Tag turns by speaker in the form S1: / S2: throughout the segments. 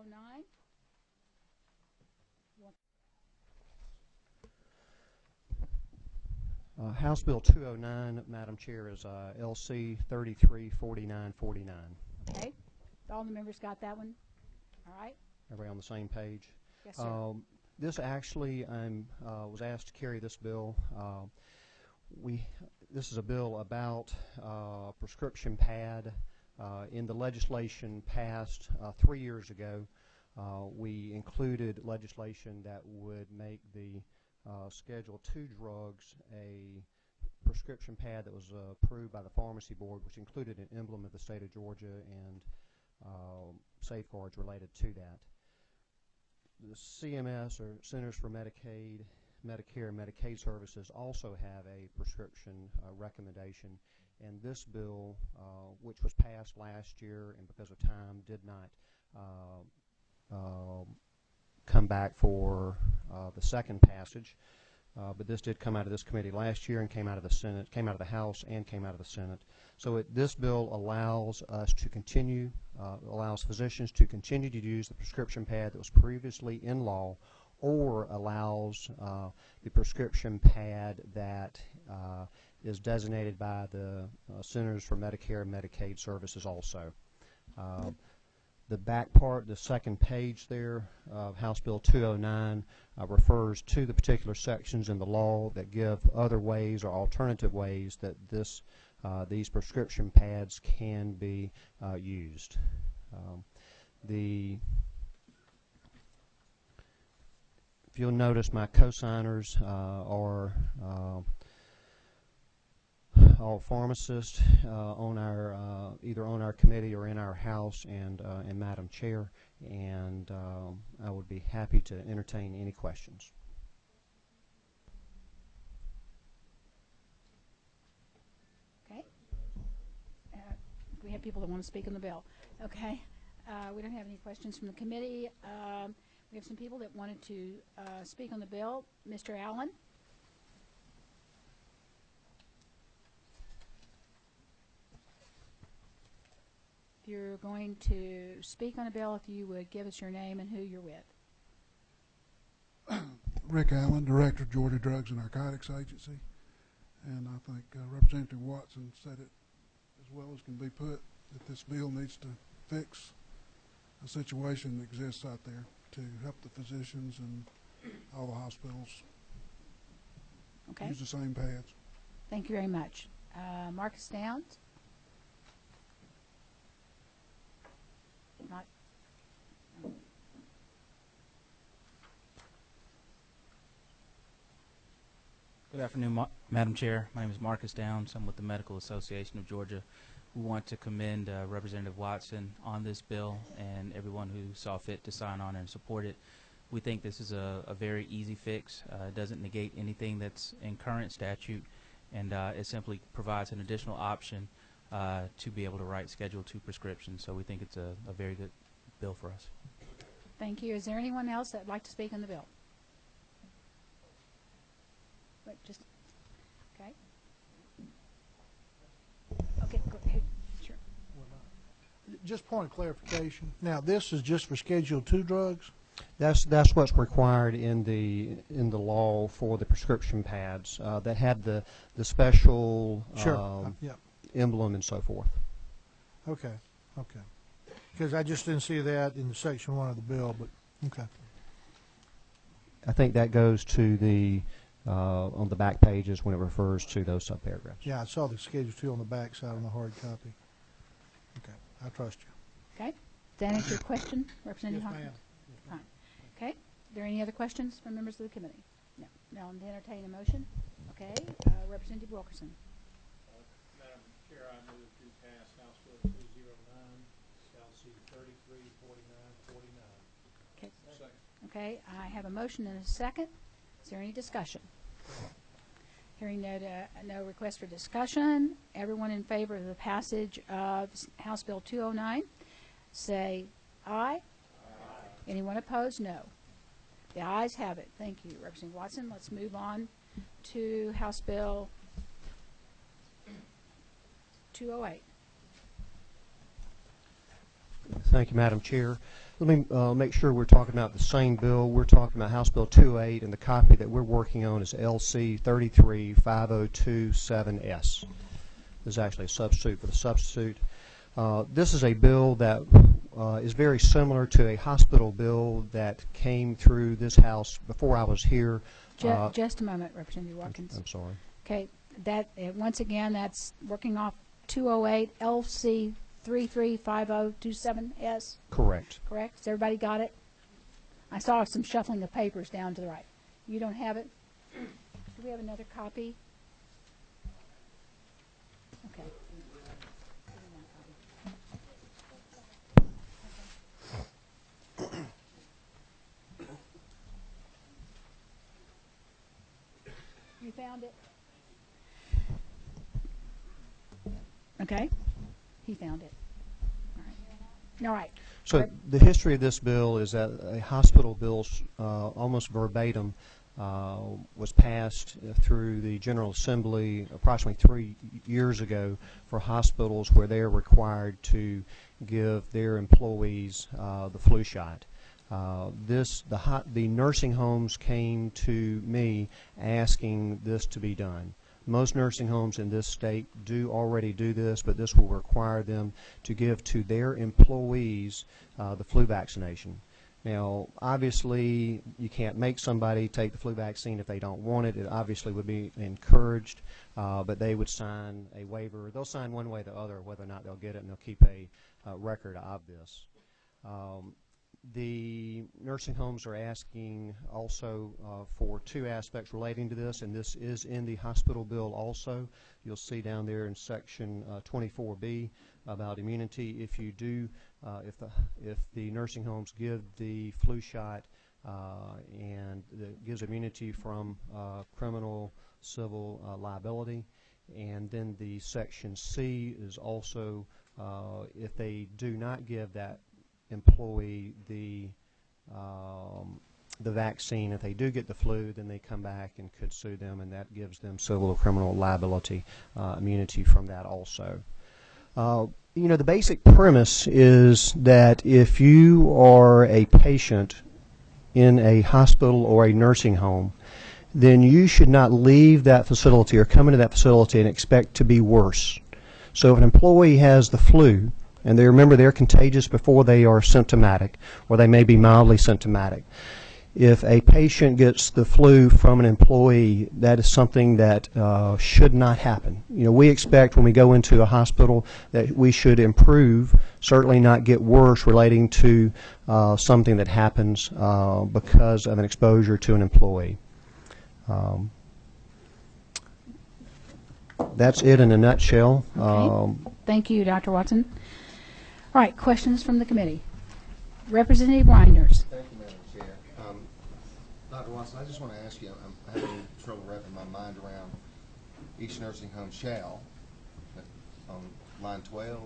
S1: 209.
S2: House Bill 209, Madam Chair, is LC 334949.
S1: Okay. All the members got that one? All right.
S2: Everybody on the same page?
S1: Yes, sir.
S2: This actually, was asked to carry this bill. This is a bill about prescription pad. In the legislation passed 3 years ago, we included legislation that would make the Schedule II drugs a prescription pad that was approved by the Pharmacy Board, which included an emblem of the state of Georgia and safeguards related to that. The CMS, or Centers for Medicare, and Medicaid Services, also have a prescription recommendation, and this bill, which was passed last year and because of time did not come back for the second passage, but this did come out of this committee last year and came out of the Senate, came out of the House and came out of the Senate. So this bill allows us to continue, allows physicians to continue to use the prescription pad that was previously in law, or allows the prescription pad that is designated by the Centers for Medicare and Medicaid Services also. The back part, the second page there of House Bill 209 refers to the particular sections in the law that give other ways or alternative ways that these prescription pads can be used. If you'll notice, my co-signers are all pharmacists on our either on our committee or in our House, and Madam Chair, and I would be happy to entertain any questions.
S1: Okay. We have people that want to speak on the bill. Okay. We don't have any questions from the committee. We have some people that wanted to speak on the bill. Mr. Allen. If you're going to speak on a bill, if you would give us your name and who you're with.
S3: Rick Allen, Director of Georgia Drugs and Narcotics Agency, and I think Representative Watson said it as well as can be put, that this bill needs to fix a situation that exists out there to help the physicians and all the hospitals use the same pads.
S1: Thank you very much. Marcus Downs? Not.
S4: Good afternoon, Madam Chair. My name is Marcus Downs. I'm with the Medical Association of Georgia. We want to commend Representative Watson on this bill and everyone who saw fit to sign on and support it. We think this is a very easy fix. It doesn't negate anything that's in current statute, and it simply provides an additional option to be able to write Schedule II prescriptions. So we think it's a very good bill for us.
S1: Thank you. Is there anyone else that would like to speak on the bill? Wait, just okay. Okay, go ahead. Sure.
S5: Just point of clarification. Now, this is just for Schedule II drugs?
S2: That's what's required in the law for the prescription pads that had the special emblem and so forth.
S5: Okay, okay. Because I just didn't see that in Section 1 of the bill, but okay.
S2: I think that goes to the on the back pages when it refers to those subparagraphs.
S5: Yeah, I saw the Schedule 2 on the back side on the hard copy. Okay, I trust you.
S1: Okay. Does that answer your question, Representative
S5: Yes,
S1: Hawkins?
S5: ma'am.
S1: Fine. Okay. Are there any other questions from members of the committee? No. Now, to entertain a motion. Okay. Representative Wilkerson.
S6: Madam Chair, I move to pass House Bill 209, LC 334949.
S1: Okay.
S6: Second.
S1: Okay. I have a motion and a second. Is there any discussion? Hearing no request for discussion, everyone in favor of the passage of House Bill 209, say aye. Aye. Anyone opposed? No. The ayes have it. Thank you, Representative Watson. Let's move on to House Bill 208.
S2: Thank you, Madam Chair. Let me make sure we're talking about the same bill. We're talking about House Bill 208, and the copy that we're working on is LC 335027S. This is actually a substitute for the substitute. This is a bill that is very similar to a hospital bill that came through this House before I was here.
S1: Just a moment, Representative Watkins.
S2: I'm sorry.
S1: Okay, that once again, that's working off 208 LC 335027S.
S2: Correct.
S1: Correct? Has everybody got it? I saw some shuffling of papers down to the right. You don't have it? Do we have another copy? Okay. You found it? Okay. He found it. All right.
S2: So the history of this bill is that a hospital bill, almost verbatim, was passed through the General Assembly approximately 3 years ago for hospitals where they're required to give their employees the flu shot. The nursing homes came to me asking this to be done. Most nursing homes in this state do already do this, but this will require them to give to their employees the flu vaccination. Now, obviously, you can't make somebody take the flu vaccine if they don't want it. It obviously would be encouraged, but they would sign a waiver. They'll sign one way or the other whether or not they'll get it, and they'll keep a record of this. The nursing homes are asking also for two aspects relating to this, and this is in the hospital bill also. You'll see down there in section 24B about immunity. If you do, if the nursing homes give the flu shot and it gives immunity from criminal civil liability, and then the section C is also if they do not give that employee the vaccine, if they do get the flu, then they come back and could sue them, and that gives them civil or criminal liability immunity from that also. You know, the basic premise is that if you are a patient in a hospital or a nursing home, then you should not leave that facility or come into that facility and expect to be worse. So if an employee has the flu, and they remember they're contagious before they are symptomatic, or they may be mildly symptomatic. If a patient gets the flu from an employee, that is something that should not happen. You know, we expect when we go into a hospital that we should improve, certainly not get worse relating to something that happens because of an exposure to an employee. That's it in a nutshell.
S1: Okay. Thank you, Dr. Watson. All right, questions from the committee. Representative Reinders.
S7: Thank you, Madam Chair. Dr. Watson, I just want to ask you, I'm having trouble wrapping my mind around each nursing home shall, on line 12.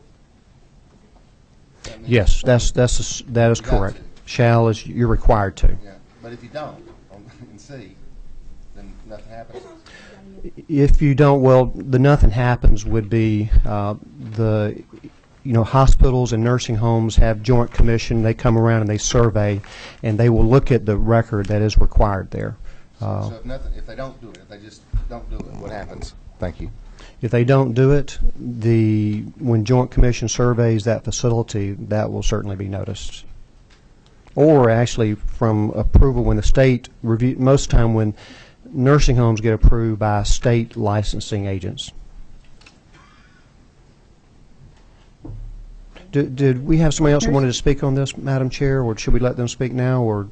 S2: Yes, that is correct. Shall is you're required to.
S7: Yeah, but if you don't, in C, then nothing happens.
S2: If you don't, well, the nothing happens would be hospitals and nursing homes have joint commission. They come around and they survey, and they will look at the record that is required there.
S7: So if they don't do it, if they just don't do it, what happens? Thank you.
S2: If they don't do it, when joint commission surveys that facility, that will certainly be noticed. Or actually, from approval when the state review, most of the time when nursing homes get approved by state licensing agents. Did we have somebody else who wanted to speak on this, Madam Chair, or should we let them speak now, or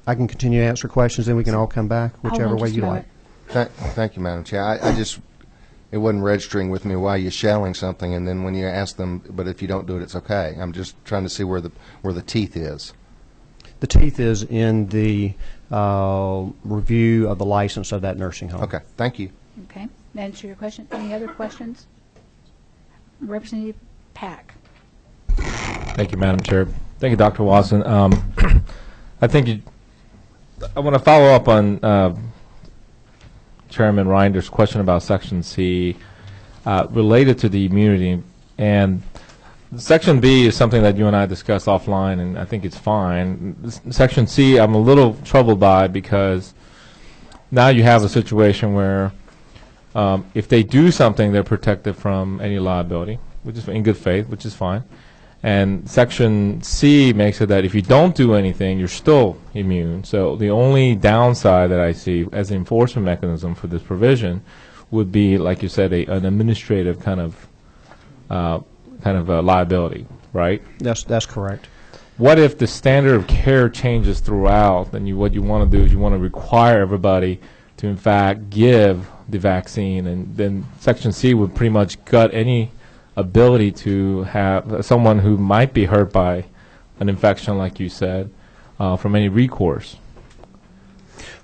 S2: I can continue to answer questions, then we can all come back, whichever way you like.
S7: Thank you, Madam Chair. It wasn't registering with me why you're shelling something, and then when you ask them, but if you don't do it, it's okay. I'm just trying to see where the teeth is.
S2: The teeth is in the review of the license of that nursing home.
S7: Okay, thank you.
S1: Okay, that answers your question. Any other questions? Representative Pack.
S8: Thank you, Madam Chair. Thank you, Dr. Watson. I want to follow up on Chairman Reinder's question about Section C related to the immunity. And Section B is something that you and I discussed offline, and I think it's fine. Section C, I'm a little troubled by because now you have a situation where if they do something, they're protected from any liability, which is in good faith, which is fine. And Section C makes it that if you don't do anything, you're still immune. So the only downside that I see as an enforcement mechanism for this provision would be, like you said, an administrative kind of liability, right?
S2: That's correct.
S8: What if the standard of care changes throughout? Then what you want to do is you want to require everybody to, in fact, give the vaccine, and then Section C would pretty much gut any ability to have someone who might be hurt by an infection, like you said, from any recourse.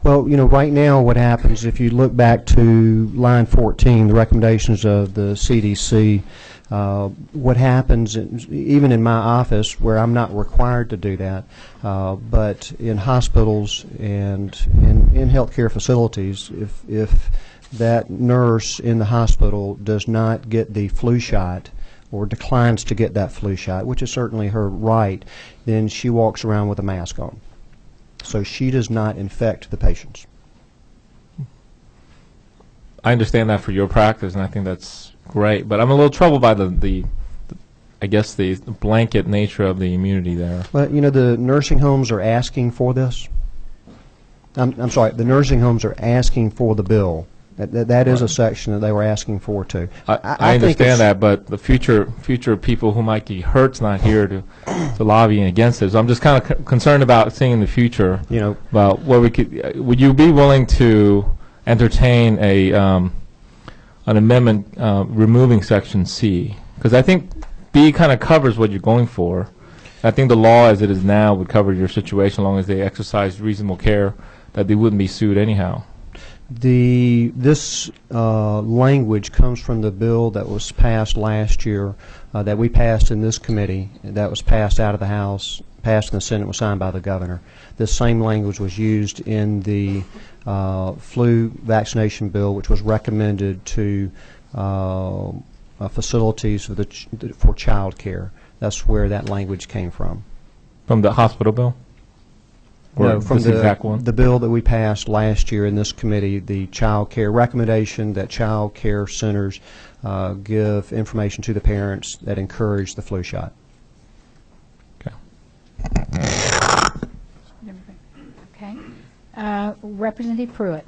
S2: Well, right now what happens, if you look back to line 14, the recommendations of the CDC, what happens, even in my office, where I'm not required to do that, but in hospitals and in healthcare facilities, if that nurse in the hospital does not get the flu shot or declines to get that flu shot, which is certainly her right, then she walks around with a mask on. So she does not infect the patients.
S8: I understand that for your practice, and I think that's great. But I'm a little troubled by I guess the blanket nature of the immunity there.
S2: Well, the nursing homes are asking for this. I'm sorry, the nursing homes are asking for the bill. That is a section that they were asking for too.
S8: I understand that, but the future people who might get hurt's not here to lobby against it. So I'm just kind of concerned about seeing in the future. About what we could. Would you be willing to entertain an amendment removing Section C? Because I think B kind of covers what you're going for. I think the law as it is now would cover your situation as long as they exercise reasonable care, that they wouldn't be sued anyhow.
S2: This language comes from the bill that was passed last year, that we passed in this committee, that was passed out of the House, passed in the Senate, was signed by the governor. This same language was used in the flu vaccination bill, which was recommended to facilities for child care. That's where that language came from.
S8: From the hospital bill?
S2: No, from the bill that we passed last year in this committee, the child care recommendation that child care centers give information to the parents that encourage the flu shot.
S8: Okay.
S1: Okay. Representative Pruitt.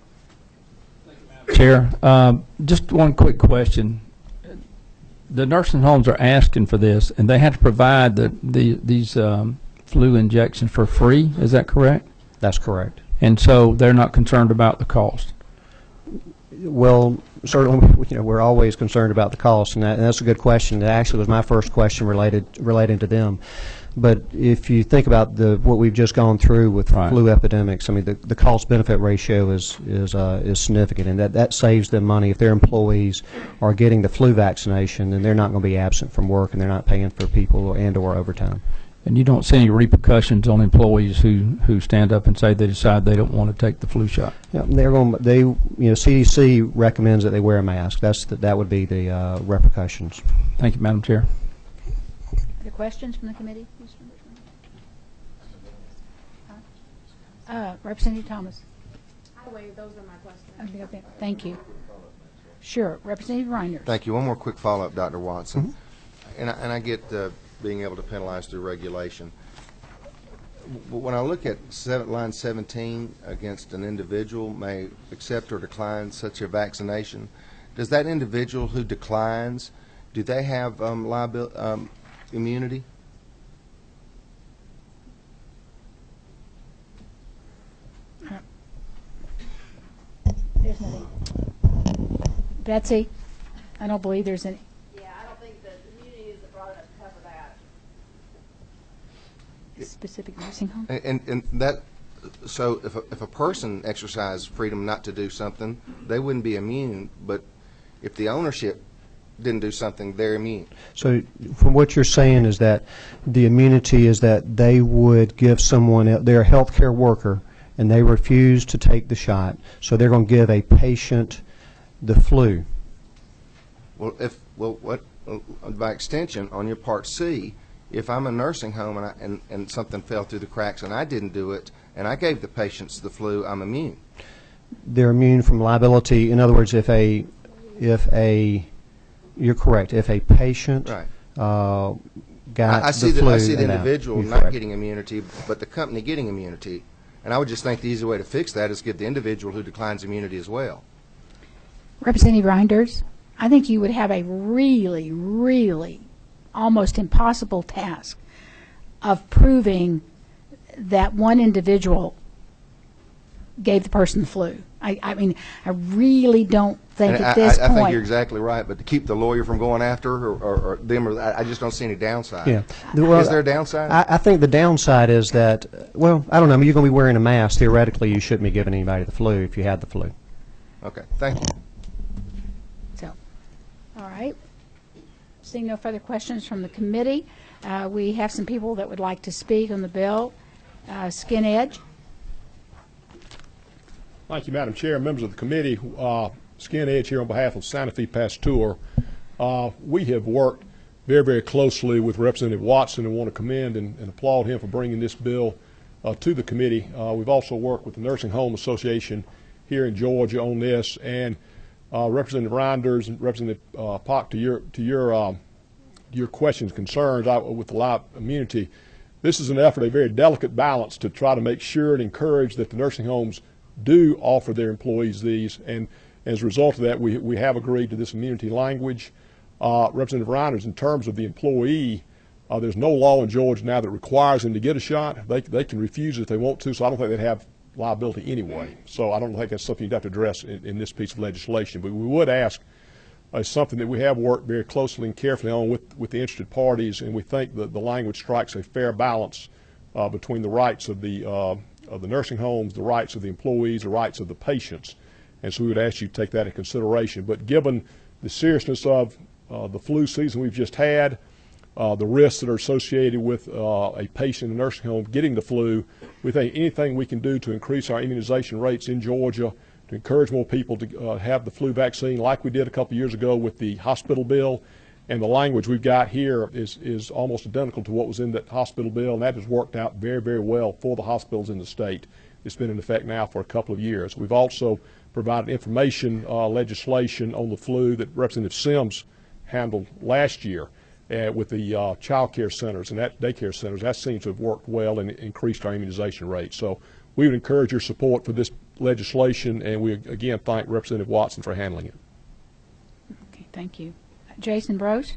S9: Chair, just one quick question. The nursing homes are asking for this, and they have to provide these flu injections for free. Is that correct?
S2: That's correct.
S9: And so they're not concerned about the cost?
S2: Well, certainly, we're always concerned about the cost, and that's a good question. That actually was my first question relating to them. But if you think about what we've just gone through with flu epidemics, I mean, the cost-benefit ratio is significant, and that saves them money. If their employees are getting the flu vaccination, then they're not going to be absent from work, and they're not paying for people and/or overtime.
S9: And you don't see any repercussions on employees who stand up and say they decide they don't want to take the flu shot?
S2: Yeah, CDC recommends that they wear a mask. That would be the repercussions.
S9: Thank you, Madam Chair.
S1: Other questions from the committee? Representative Thomas.
S10: Those are my questions.
S1: Okay, thank you. Sure, Representative Reiner.
S7: Thank you. One more quick follow-up, Dr. Watson. And I get being able to penalize through regulation. When I look at line 17, against an individual may accept or decline such a vaccination, does that individual who declines, do they have immunity?
S1: There's nothing. Betsy, I don't believe there's any.
S10: Yeah, I don't think that immunity is broad enough to cover that.
S1: Specific nursing home?
S7: And that, so if a person exercised freedom not to do something, they wouldn't be immune, but if the ownership didn't do something, they're immune.
S2: So from what you're saying is that the immunity is that they would give someone, they're a healthcare worker, and they refuse to take the shot, so they're going to give a patient the flu.
S7: Well, by extension, on your Part C, if I'm a nursing home and something fell through the cracks and I didn't do it, and I gave the patients the flu, I'm immune.
S2: They're immune from liability. In other words, if a you're correct. If a patient
S7: Right.
S2: got
S7: I see
S2: the flu,
S7: I see the
S2: and
S7: individual
S2: you're
S7: not
S2: correct.
S7: getting immunity, but the company getting immunity. And I would just think the easy way to fix that is give the individual who declines immunity as well.
S1: Representative Reinders, I think you would have a really, really almost impossible task of proving that one individual gave the person the flu. I mean, I really don't think
S7: And
S1: at this
S7: I
S1: point.
S7: think you're exactly right, but to keep the lawyer from going after her or them, I just don't see any downside.
S2: Yeah. Well,
S7: Is there a downside?
S2: I think the downside is that, well, I don't know. You're going to be wearing a mask. Theoretically, you shouldn't be giving anybody the flu if you had the flu.
S7: Okay, thank you.
S1: So, all right. Seeing no further questions from the committee, we have some people that would like to speak on the bill. Skin Edge.
S11: Thank you, Madam Chair, members of the committee. Skin Edge here on behalf of Sanofi Pasteur. We have worked very, very closely with Representative Watson and want to commend and applaud him for bringing this bill to the committee. We've also worked with the Nursing Home Association here in Georgia on this, and Representative Reinders and Representative Pock, to your questions, concerns with the live immunity. This is an effort, a very delicate balance to try to make sure and encourage that the nursing homes do offer their employees these, and as a result of that, we have agreed to this immunity language. Representative Reinders, in terms of the employee, there's no law in Georgia now that requires them to get a shot. They can refuse if they want to, so I don't think they'd have liability anyway. So I don't think that's something you'd have to address in this piece of legislation. But we would ask something that we have worked very closely and carefully on with the interested parties, and we think that the language strikes a fair balance between the rights of the nursing homes, the rights of the employees, the rights of the patients. And so we would ask you to take that into consideration. But given the seriousness of the flu season we've just had, the risks that are associated with a patient in a nursing home getting the flu, we think anything we can do to increase our immunization rates in Georgia, to encourage more people to have the flu vaccine like we did a couple years ago with the hospital bill. And the language we've got here is almost identical to what was in that hospital bill, and that has worked out very, very well for the hospitals in the state. It's been in effect now for a couple of years. We've also provided information legislation on the flu that Representative Sims handled last year with the child care centers and that daycare centers. That seems to have worked well and increased our immunization rate. So we would encourage your support for this legislation, and we again thank Representative Watson for handling it.
S1: Okay, thank you. Jason Brose.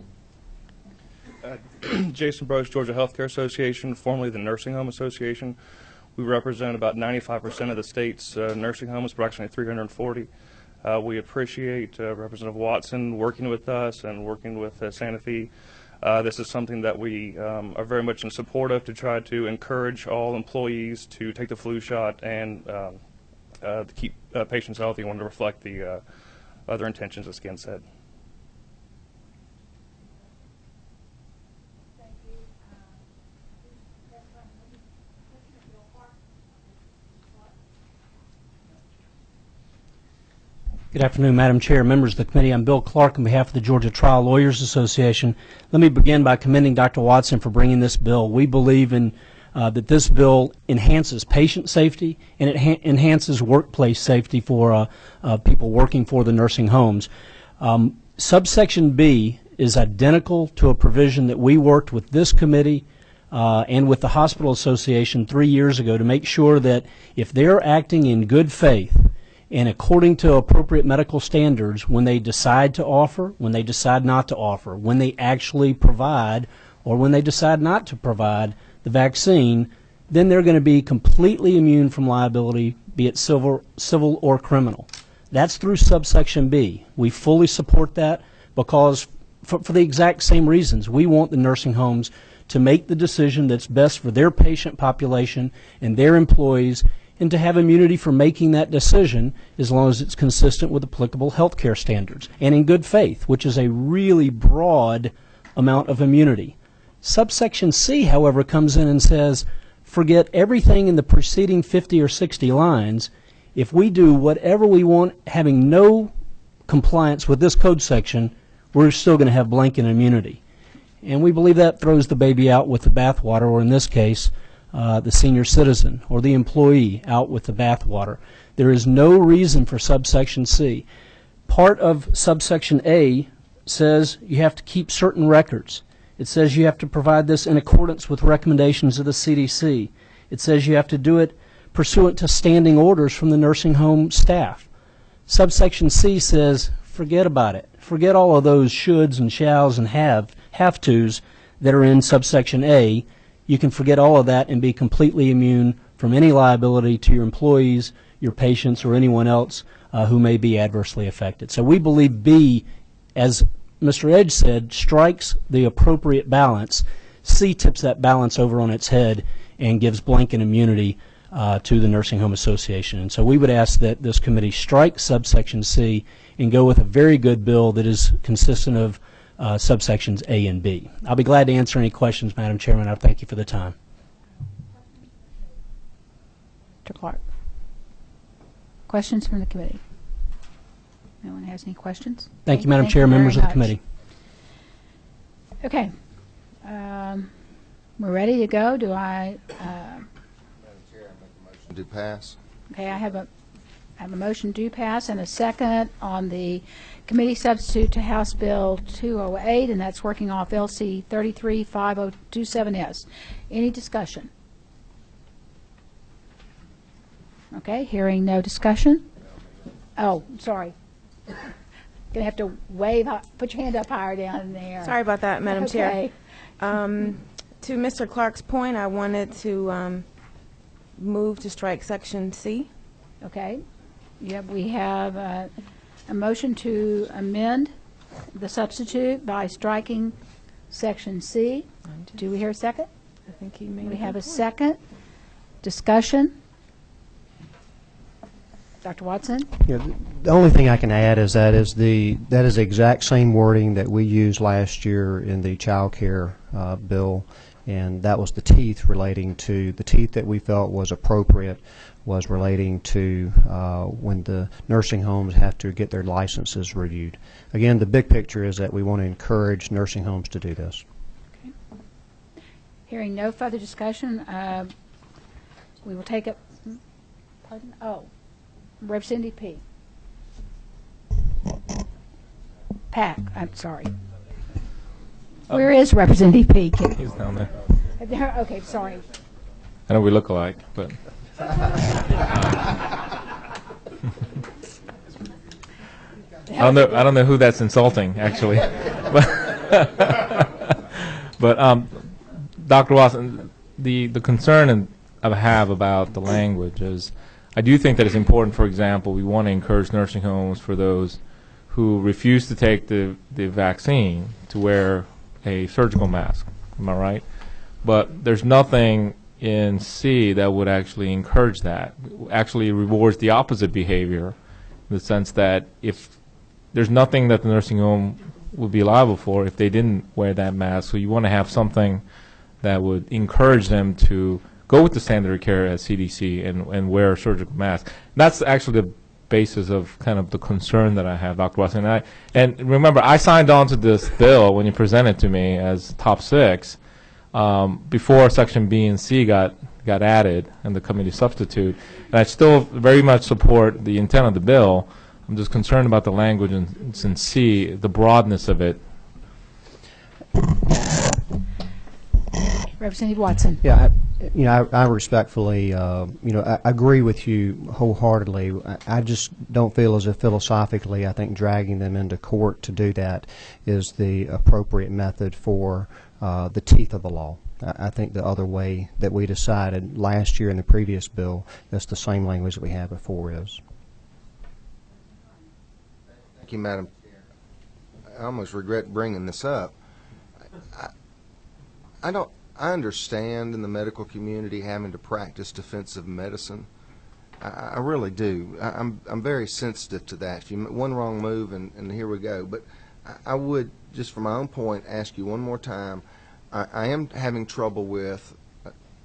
S12: Jason Brose, Georgia Healthcare Association, formerly the Nursing Home Association. We represent about 95% of the state's nursing homes, approximately 340. We appreciate Representative Watson working with us and working with Sanofi. This is something that we are very much in support of, to try to encourage all employees to take the flu shot and to keep patients healthy. I want to reflect the other intentions, as Skin said.
S13: Good afternoon, Madam Chair, members of the committee. I'm Bill Clark on behalf of the Georgia Trial Lawyers Association. Let me begin by commending Dr. Watson for bringing this bill. We believe in that this bill enhances patient safety and it enhances workplace safety for people working for the nursing homes. Subsection B is identical to a provision that we worked with this committee and with the Hospital Association 3 years ago to make sure that if they're acting in good faith and according to appropriate medical standards, when they decide to offer, when they decide not to offer, when they actually provide, or when they decide not to provide the vaccine, then they're going to be completely immune from liability, be it civil or criminal. That's through subsection B. We fully support that because for the exact same reasons. We want the nursing homes to make the decision that's best for their patient population and their employees, and to have immunity for making that decision as long as it's consistent with applicable health care standards and in good faith, which is a really broad amount of immunity. Subsection C, however, comes in and says, forget everything in the preceding 50 or 60 lines. If we do whatever we want, having no compliance with this code section, we're still going to have blanket immunity. And we believe that throws the baby out with the bathwater, or in this case, the senior citizen or the employee out with the bathwater. There is no reason for subsection C. Part of subsection A says you have to keep certain records. It says you have to provide this in accordance with recommendations of the CDC. It says you have to do it pursuant to standing orders from the nursing home staff. Subsection C says forget about it. Forget all of those shoulds and shalls and have-tos that are in subsection A. You can forget all of that and be completely immune from any liability to your employees, your patients, or anyone else who may be adversely affected. So we believe B, as Mr. Edge said, strikes the appropriate balance. C tips that balance over on its head and gives blanket immunity to the Nursing Home Association. And so we would ask that this committee strike subsection C and go with a very good bill that is consistent of subsections A and B. I'll be glad to answer any questions, Madam Chairman. I thank you for the time.
S1: Mr. Clark. Questions from the committee? No one has any questions?
S13: Thank you, Madam Chair, members of the committee.
S1: Okay. We're ready to go. Do I?
S7: Madam Chair, I make a motion to pass.
S1: Okay, I have a motion to pass and a second on the committee substitute to House Bill 208, and that's working off LC 335027S. Any discussion? Okay, hearing no discussion. Oh, sorry. Gonna have to wave, put your hand up higher down there.
S14: Sorry about that, Madam
S1: Okay.
S14: Chair. To Mr. Clark's point, I wanted to move to strike section C.
S1: Okay. Yep, we have a motion to amend the substitute by striking section C. Do we hear a second?
S14: I think he made.
S1: We have a second. Discussion. Dr. Watson?
S2: Yeah, the only thing I can add is that is the exact same wording that we used last year in the child care bill, and that was the teeth relating to the teeth that we felt was appropriate was relating to when the nursing homes have to get their licenses reviewed. Again, the big picture is that we want to encourage nursing homes to do this.
S1: Okay. Hearing no further discussion, we will take it. Pardon? Oh. Representative P. Pack, I'm sorry. Where is Representative P?
S8: He's down there.
S1: Okay, sorry.
S8: I know we look alike, but. I don't know who that's insulting, actually. But Dr. Watson, the concern I have about the language is I do think that it's important, for example, we want to encourage nursing homes for those who refuse to take the vaccine to wear a surgical mask. Am I right? But there's nothing in C that would actually encourage that. Actually rewards the opposite behavior in the sense that if there's nothing that the nursing home would be liable for if they didn't wear that mask. So you want to have something that would encourage them to go with the standard of care at CDC and wear a surgical mask. That's actually the basis of kind of the concern that I have, Dr. Watson. And remember, I signed on to this bill when you presented it to me as top 6 before section B and C got added and the committee substitute. And I still very much support the intent of the bill. I'm just concerned about the language in C, the broadness of it.
S1: Representative Watson.
S2: Yeah, I respectfully, I agree with you wholeheartedly. I just don't feel as if philosophically, I think dragging them into court to do that is the appropriate method for the teeth of the law. I think the other way that we decided last year in the previous bill, that's the same language that we had before is.
S7: Thank you, Madam Chair. I almost regret bringing this up. I understand in the medical community having to practice defensive medicine. I really do. I'm very sensitive to that. One wrong move and here we go. But I would, just for my own point, ask you one more time. I am having trouble with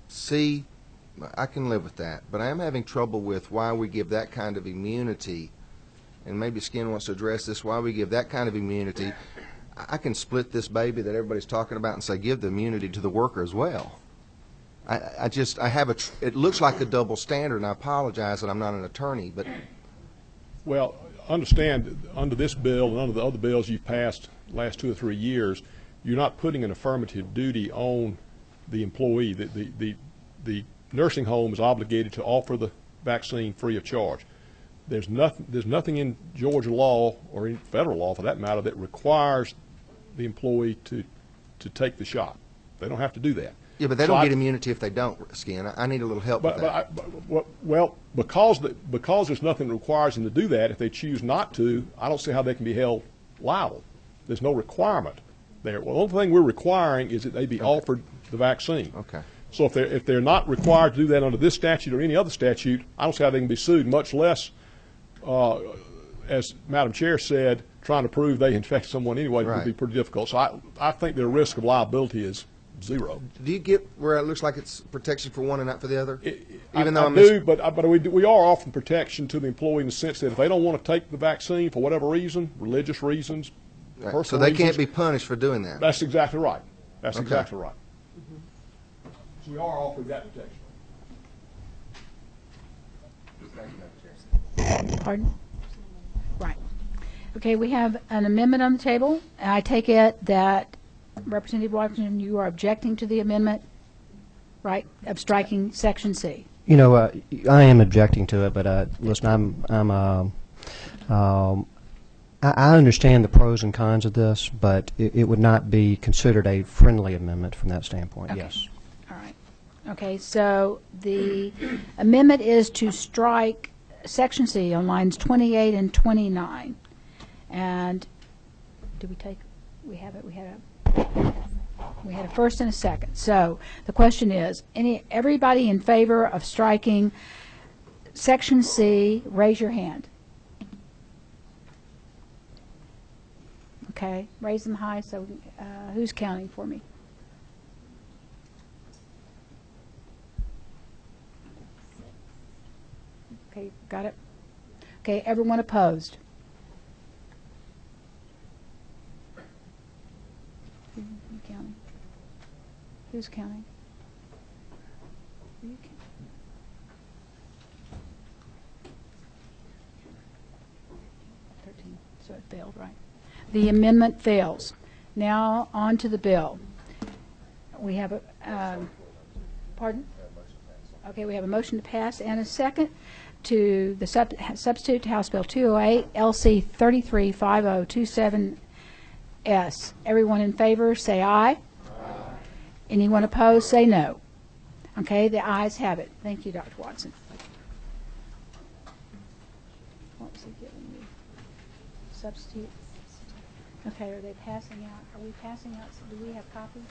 S7: C. I can live with that. But I am having trouble with why we give that kind of immunity, and maybe Skin wants to address this, why we give that kind of immunity I can split this baby that everybody's talking about and say give the immunity to the worker as well. It looks like a double standard, and I apologize that I'm not an attorney, but.
S11: Well, understand, under this bill and under the other bills you've passed the last 2 or 3 years, you're not putting an affirmative duty on the employee. The nursing home is obligated to offer the vaccine free of charge. There's nothing in Georgia law, or in federal law for that matter, that requires the employee to take the shot. They don't have to do that.
S7: Yeah, but they don't get immunity if they don't, Skin. I need a little help with that.
S11: Well, because there's nothing that requires them to do that, if they choose not to, I don't see how they can be held liable. There's no requirement there. Well, the only thing we're requiring is that they be offered the vaccine.
S7: Okay.
S11: So if they're not required to do that under this statute or any other statute, I don't see how they can be sued, much less, as Madam Chair said, trying to prove they infect someone anyway would be pretty difficult. So I think their risk of liability is zero.
S7: Do you get where it looks like it's protection for one and not for the other?
S11: Even though I do, but we are offering protection to the employee in the sense that if they don't want to take the vaccine for whatever reason, religious reasons, personal
S7: so they
S11: reasons,
S7: can't be punished for doing that.
S11: That's exactly right. That's exactly right. So we are offering that protection.
S1: Pardon? Right. Okay, we have an amendment on the table. I take it that Representative Washington, you are objecting to the amendment, right, of striking Section C?
S2: You know, I am objecting to it, but listen, I understand the pros and cons of this, but it would not be considered a friendly amendment from that standpoint.
S1: Okay.
S2: Yes.
S1: All right. Okay, so the amendment is to strike Section C on lines 28 and 29. And did we take? We have it. We had a first and a second. So the question is, everybody in favor of striking Section C, raise your hand. Okay, raise them high. So who's counting for me? Okay, got it. Okay, everyone opposed? Who's counting? You count. 13. So it failed, right? The amendment fails. Now on to the bill. We have a pardon? Okay, we have a motion to pass and a second to the substitute to House Bill 208 LC 335027S. Everyone in favor say aye. Anyone opposed, say no. Okay, the ayes have it. Thank you, Dr. Watson. What was he giving you? Substitute? Okay, are they passing out? Are we passing out? Do we have copies?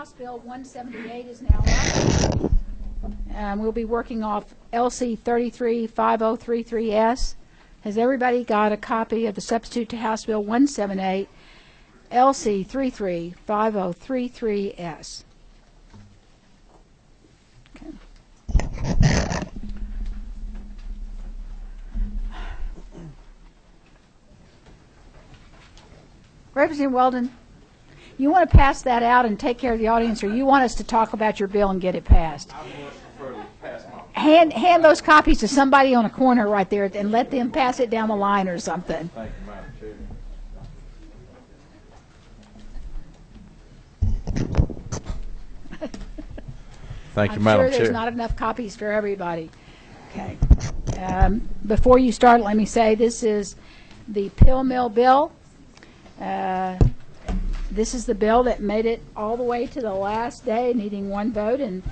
S1: House Bill 178 is now up. We'll be working off LC 335033S. Has everybody got a copy of the substitute to House Bill 178, LC 335033S? Okay. Representative Weldon, you want to pass that out and take care of the audience, or you want us to talk about your bill and get it passed? Hand those copies to somebody on a corner right there and let them pass it down the line or something.
S8: Thank you, Madam Chair. Thank you,
S1: I'm
S8: Madam
S1: sure
S8: Chair.
S1: there's not enough copies for everybody. Okay. Before you start, let me say this is the pill mill bill. This is the bill that made it all the way to the last day, needing one vote, and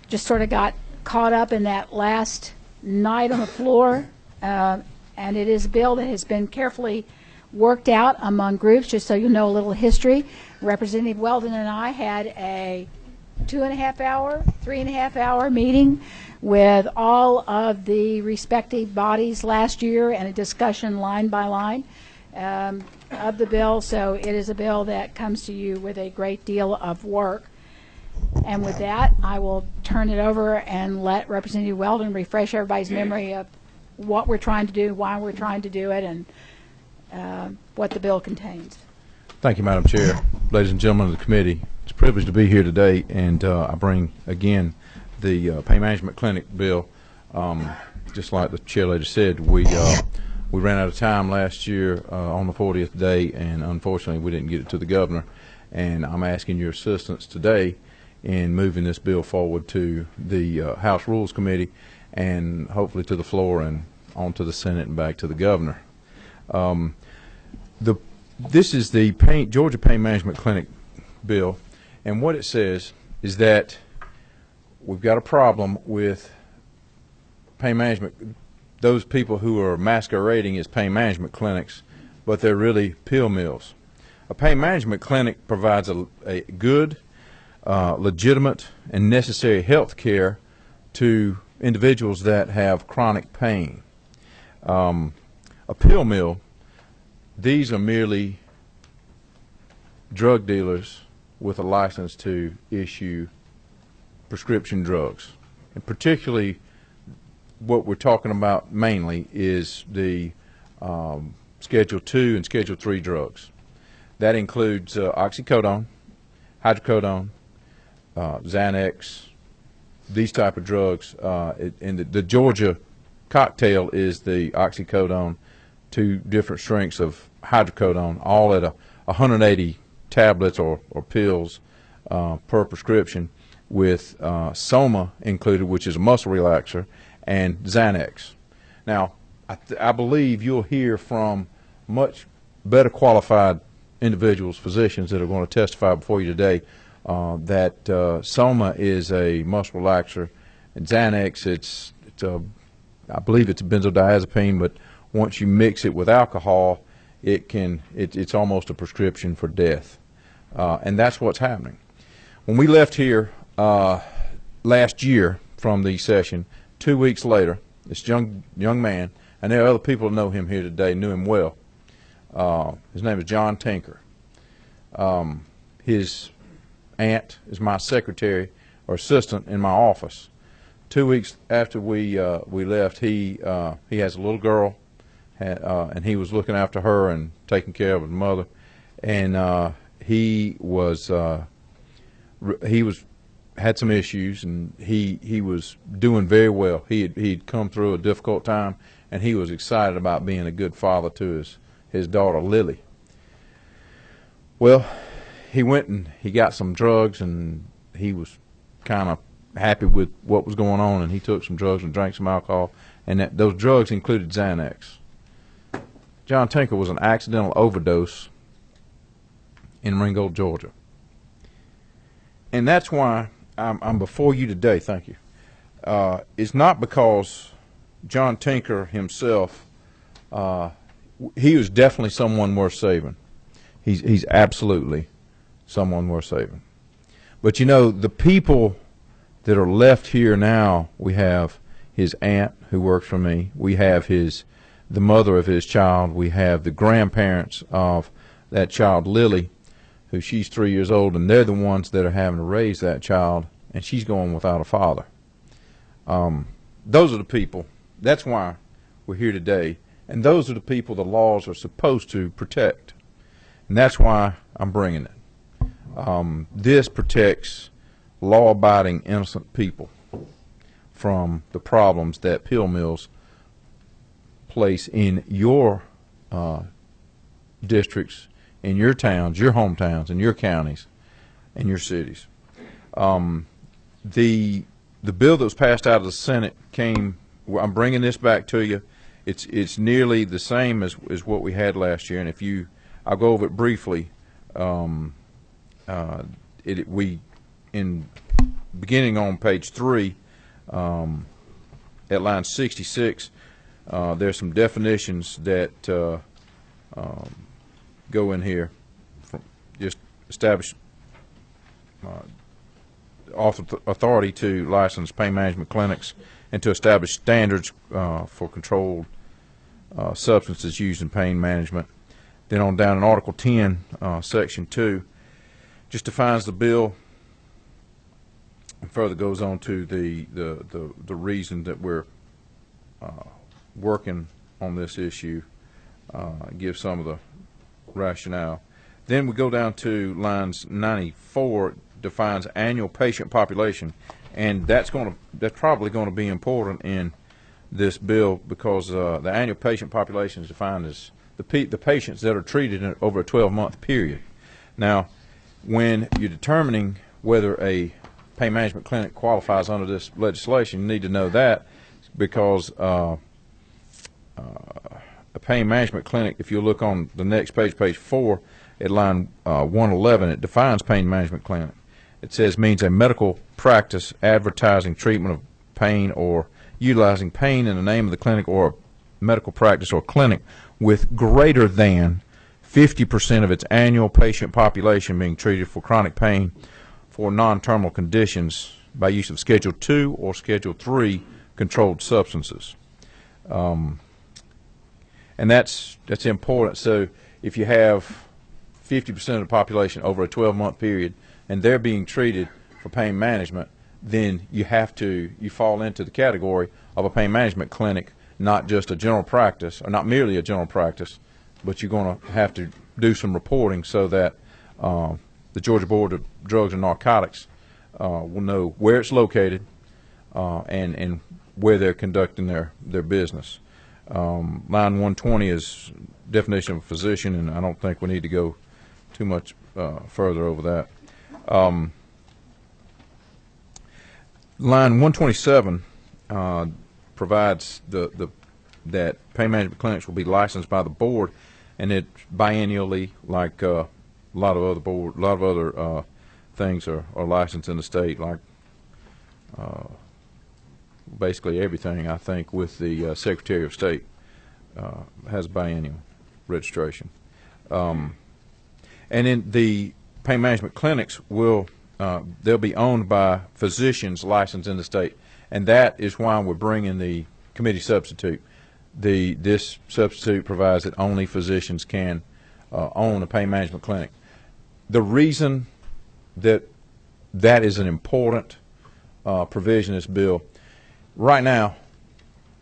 S1: just sort of got caught up in that last night on the floor. And it is a bill that has been carefully worked out among groups. Just so you know a little history, Representative Weldon and I had a 2.5-hour, 3.5-hour meeting with all of the respective bodies last year and a discussion line by line of the bill. So it is a bill that comes to you with a great deal of work. And with that, I will turn it over and let Representative Weldon refresh everybody's memory of what we're trying to do, why we're trying to do it, and what the bill contains.
S15: Thank you, Madam Chair. Ladies and gentlemen of the committee, it's a privilege to be here today, and I bring again the Pain Management Clinic bill. Just like the chair lady said, we ran out of time last year on the 40th day, and unfortunately we didn't get it to the governor. And I'm asking your assistance today in moving this bill forward to the House Rules Committee and hopefully to the floor and on to the Senate and back to the governor. This is the Georgia Pain Management Clinic bill, and what it says is that we've got a problem with pain management, those people who are masquerading as pain management clinics, but they're really pill mills. A pain management clinic provides a good, legitimate, and necessary health care to individuals that have chronic pain. A pill mill, these are merely drug dealers with a license to issue prescription drugs. And particularly what we're talking about mainly is the Schedule 2 and Schedule 3 drugs. That includes oxycodone, hydrocodone, Xanax, these type of drugs. And the Georgia cocktail is the oxycodone, 2 different strengths of hydrocodone, all at 180 tablets or pills per prescription, with Soma included, which is a muscle relaxer, and Xanax. Now, I believe you'll hear from much better qualified individuals, physicians, that are going to testify before you today that Soma is a muscle relaxer, and Xanax, I believe it's a benzodiazepine, but once you mix it with alcohol, it's almost a prescription for death. And that's what's happening. When we left here last year from the session, 2 weeks later, this young man, and there are other people who know him here today, knew him well. His name is John Tinker. His aunt is my secretary or assistant in my office. 2 weeks after we left, he has a little girl, and he was looking after her and taking care of his mother, and he had some issues, and he was doing very well. He'd come through a difficult time, and he was excited about being a good father to his daughter Lily. Well, he went and he got some drugs, and he was kind of happy with what was going on, and he took some drugs and drank some alcohol, and those drugs included Xanax. John Tinker was an accidental overdose in Ringgold, Georgia. And that's why I'm before you today, thank you. It's not because John Tinker himself, he was definitely someone worth saving. He's absolutely someone worth saving. But you know, the people that are left here now, we have his aunt who works for me. We have the mother of his child. We have the grandparents of that child, Lily, who she's 3 years old, and they're the ones that are having to raise that child, and she's going without a father. Those are the people. That's why we're here today, and those are the people the laws are supposed to protect, and that's why I'm bringing it. This protects law-abiding, innocent people from the problems that pill mills place in your districts, in your towns, your hometowns, in your counties, and your cities. The bill that was passed out of the Senate came. I'm bringing this back to you. It's nearly the same as what we had last year, and I'll go over it briefly. Beginning on page 3, at line 66, there's some definitions that go in here. Just establish authority to license pain management clinics and to establish standards for controlled substances used in pain management. Then on down in Article 10, Section 2, just defines the bill and further goes on to the reason that we're working on this issue, give some of the rationale. Then we go down to lines 94, defines annual patient population, and that's probably going to be important in this bill because the annual patient population is defined as the patients that are treated over a 12-month period. Now, when you're determining whether a pain management clinic qualifies under this legislation, you need to know that because a pain management clinic, if you look on the next page, page 4, at line 111, it defines pain management clinic. It says means a medical practice advertising treatment of pain or utilizing pain in the name of the clinic or medical practice or clinic with greater than 50% of its annual patient population being treated for chronic pain for non-terminal conditions by use of Schedule 2 or Schedule 3 controlled substances. And that's important. So if you have 50% of the population over a 12-month period and they're being treated for pain management, then you fall into the category of a pain management clinic, not just a general practice, or not merely a general practice, but you're going to have to do some reporting so that the Georgia Board of Drugs and Narcotics will know where it's located and where they're conducting their business. Line 120 is definition of a physician, and I don't think we need to go too much further over that. Line 127 provides that pain management clinics will be licensed by the board, and it biennially, like a lot of other things are licensed in the state, like basically everything. I think with the Secretary of State has biennial registration, and then the pain management clinics they'll be owned by physicians licensed in the state, and that is why we're bringing the committee substitute. This substitute provides that only physicians can own a pain management clinic. The reason that is an important provision in this bill, right now,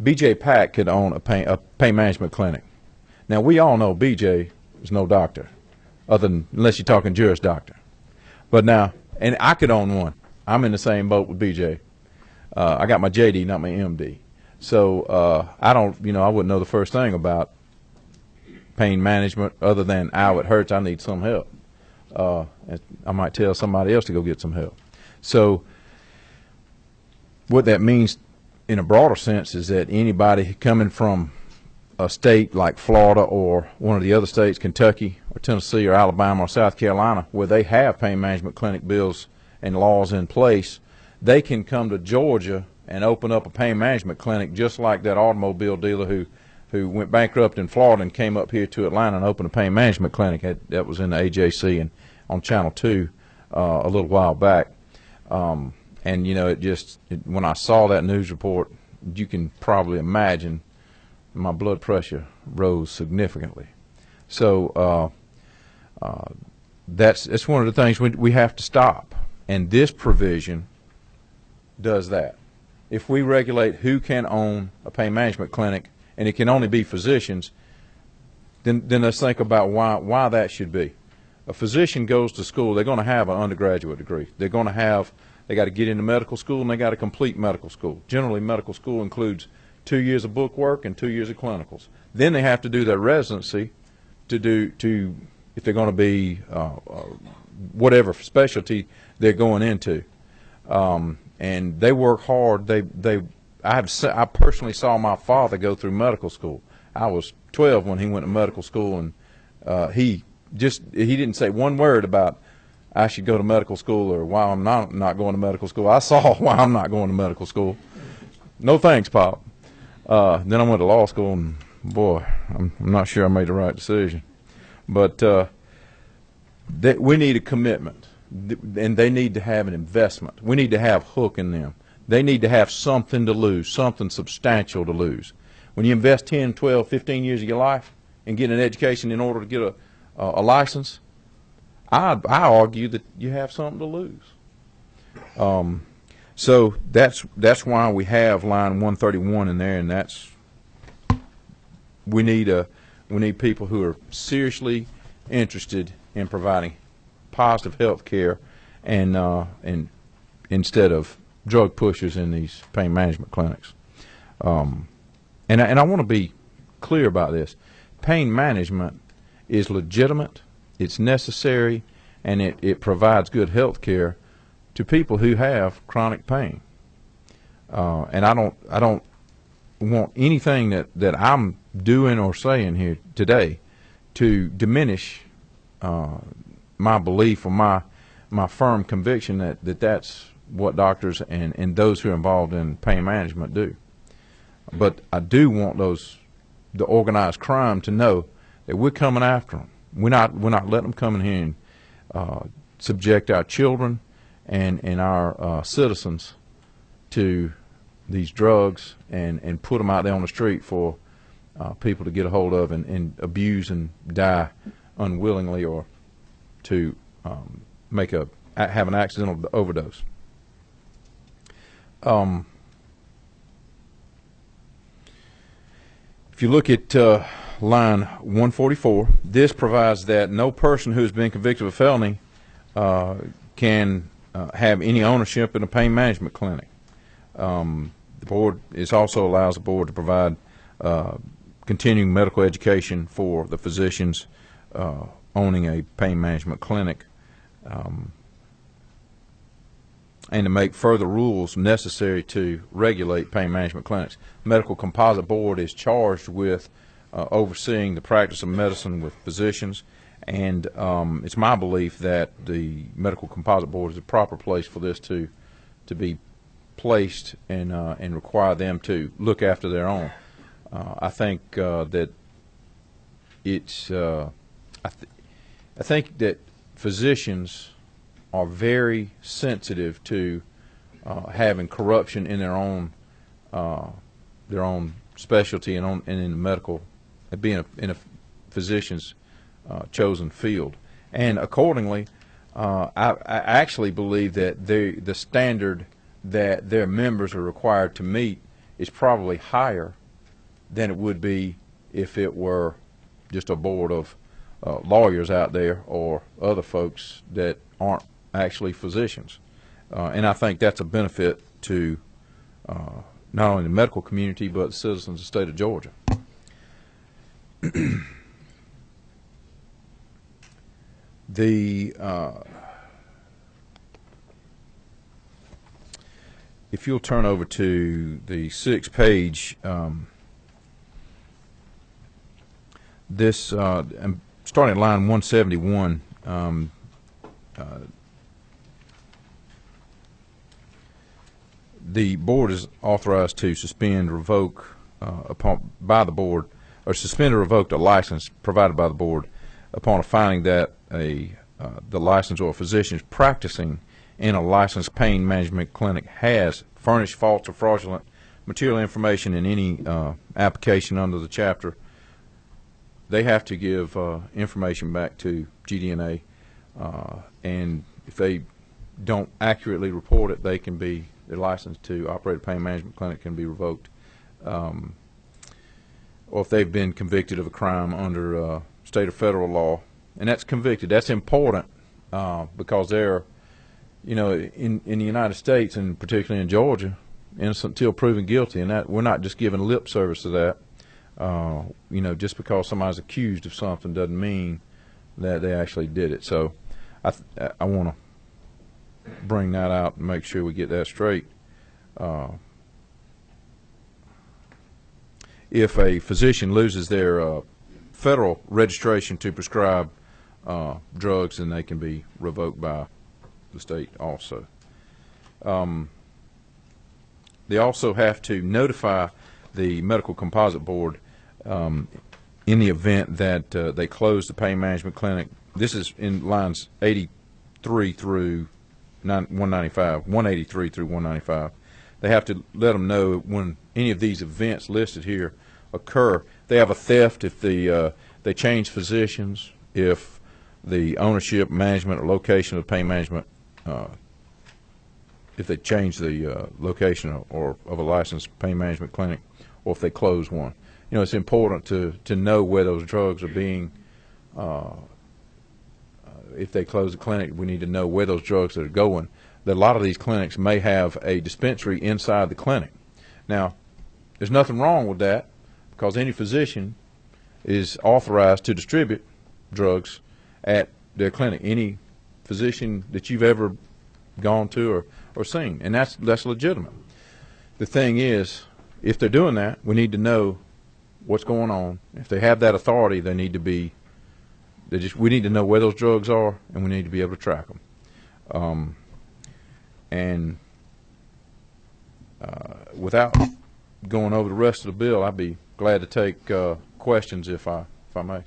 S15: B.J. Pack could own a pain management clinic. Now, we all know B.J. is no doctor, unless you're talking Juris Doctor. But now, and I could own one. I'm in the same boat with B.J. I got my J.D., not my M.D. So I wouldn't know the first thing about pain management other than, ow, it hurts, I need some help. I might tell somebody else to go get some help. So what that means in a broader sense is that anybody coming from a state like Florida or one of the other states, Kentucky or Tennessee or Alabama or South Carolina, where they have pain management clinic bills and laws in place, they can come to Georgia and open up a pain management clinic just like that automobile dealer who went bankrupt in Florida and came up here to Atlanta and opened a pain management clinic. That was in the AJC and on Channel 2. a little while back. And, you know, when I saw that news report, you can probably imagine my blood pressure rose significantly. So that's one of the things we have to stop. And this provision does that. If we regulate who can own a pain management clinic, and it can only be physicians, then let's think about why that should be. A physician goes to school, they're going to have an undergraduate degree. They got to get into medical school, and they got to complete medical school. Generally, medical school includes 2 years of book work and 2 years of clinicals. Then they have to do their residency if they're going to be whatever specialty they're going into. And they work hard. I personally saw my father go through medical school. I was 12 when he went to medical school, and he didn't say one word about I should go to medical school or why I'm not going to medical school. I saw why I'm not going to medical school. No thanks, Pop. Then I went to law school, and boy, I'm not sure I made the right decision. But we need a commitment, and they need to have an investment. We need to have hook in them. They need to have something to lose, something substantial to lose. When you invest 10, 12, 15 years of your life and get an education in order to get a license, I argue that you have something to lose. So that's why we have line 131 in there, and we need people who are seriously interested in providing positive health care and instead of drug pushers in these pain management clinics. And I want to be clear about this. Pain management is legitimate, it's necessary, and it provides good health care to people who have chronic pain. And I don't want anything that I'm doing or saying here today to diminish my belief or my firm conviction that that's what doctors and those who are involved in pain management do. But I do want the organized crime to know that we're coming after them. We're not letting them come in here and subject our children and our citizens to these drugs and put them out there on the street for people to get a hold of and abuse and die unwillingly or to have an accidental overdose. If you look at line 144, this provides that no person who has been convicted of a felony can have any ownership in a pain management clinic. The board also allows the board to provide continuing medical education for the physicians owning a pain management clinic, and to make further rules necessary to regulate pain management clinics. The Medical Composite Board is charged with overseeing the practice of medicine with physicians, and it's my belief that the Medical Composite Board is the proper place for this to be placed and require them to look after their own. I think that it's I think that physicians are very sensitive to having corruption in their own specialty and in the medical, being in a physician's chosen field. And accordingly, I actually believe that the standard that their members are required to meet is probably higher than it would be if it were just a board of lawyers out there or other folks that aren't actually physicians. And I think that's a benefit to not only the medical community but the citizens of the state of Georgia. If you'll turn over to the 6th page, this I'm starting at line 171. The board is authorized to suspend, revoke by the board, or suspend or revoke a license provided by the board upon a finding that a the licensed or physicians practicing in a licensed pain management clinic has furnished false or fraudulent material information in any application under the chapter, they have to give information back to GDNA, and if they don't accurately report it, they can be, their license to operate a pain management clinic can be revoked. Or if they've been convicted of a crime under state or federal law, and that's convicted. That's important because they're, you know, in the United States and particularly in Georgia, innocent until proven guilty, and that we're not just giving lip service to that. You know, just because somebody's accused of something doesn't mean that they actually did it. So I want to bring that out and make sure we get that straight. If a physician loses their federal registration to prescribe drugs, then they can be revoked by the state also. They also have to notify the Medical Composite Board in the event that they close the pain management clinic. This is in lines 83 through 183 through 195. They have to let them know when any of these events listed here occur. They have a theft, if they change physicians, if the ownership, management, or location of pain management, if they change the location or of a licensed pain management clinic, or if they close one. You know, it's important to know where those drugs are being. If they close a clinic, we need to know where those drugs are going. That a lot of these clinics may have a dispensary inside the clinic. Now, there's nothing wrong with that, because any physician is authorized to distribute drugs at their clinic. Any physician that you've ever gone to or seen, and that's legitimate. The thing is, if they're doing that, we need to know what's going on. If they have that authority, they need to be. We need to know where those drugs are, and we need to be able to track them. Without going over the rest of the bill, I'd be glad to take questions if I may.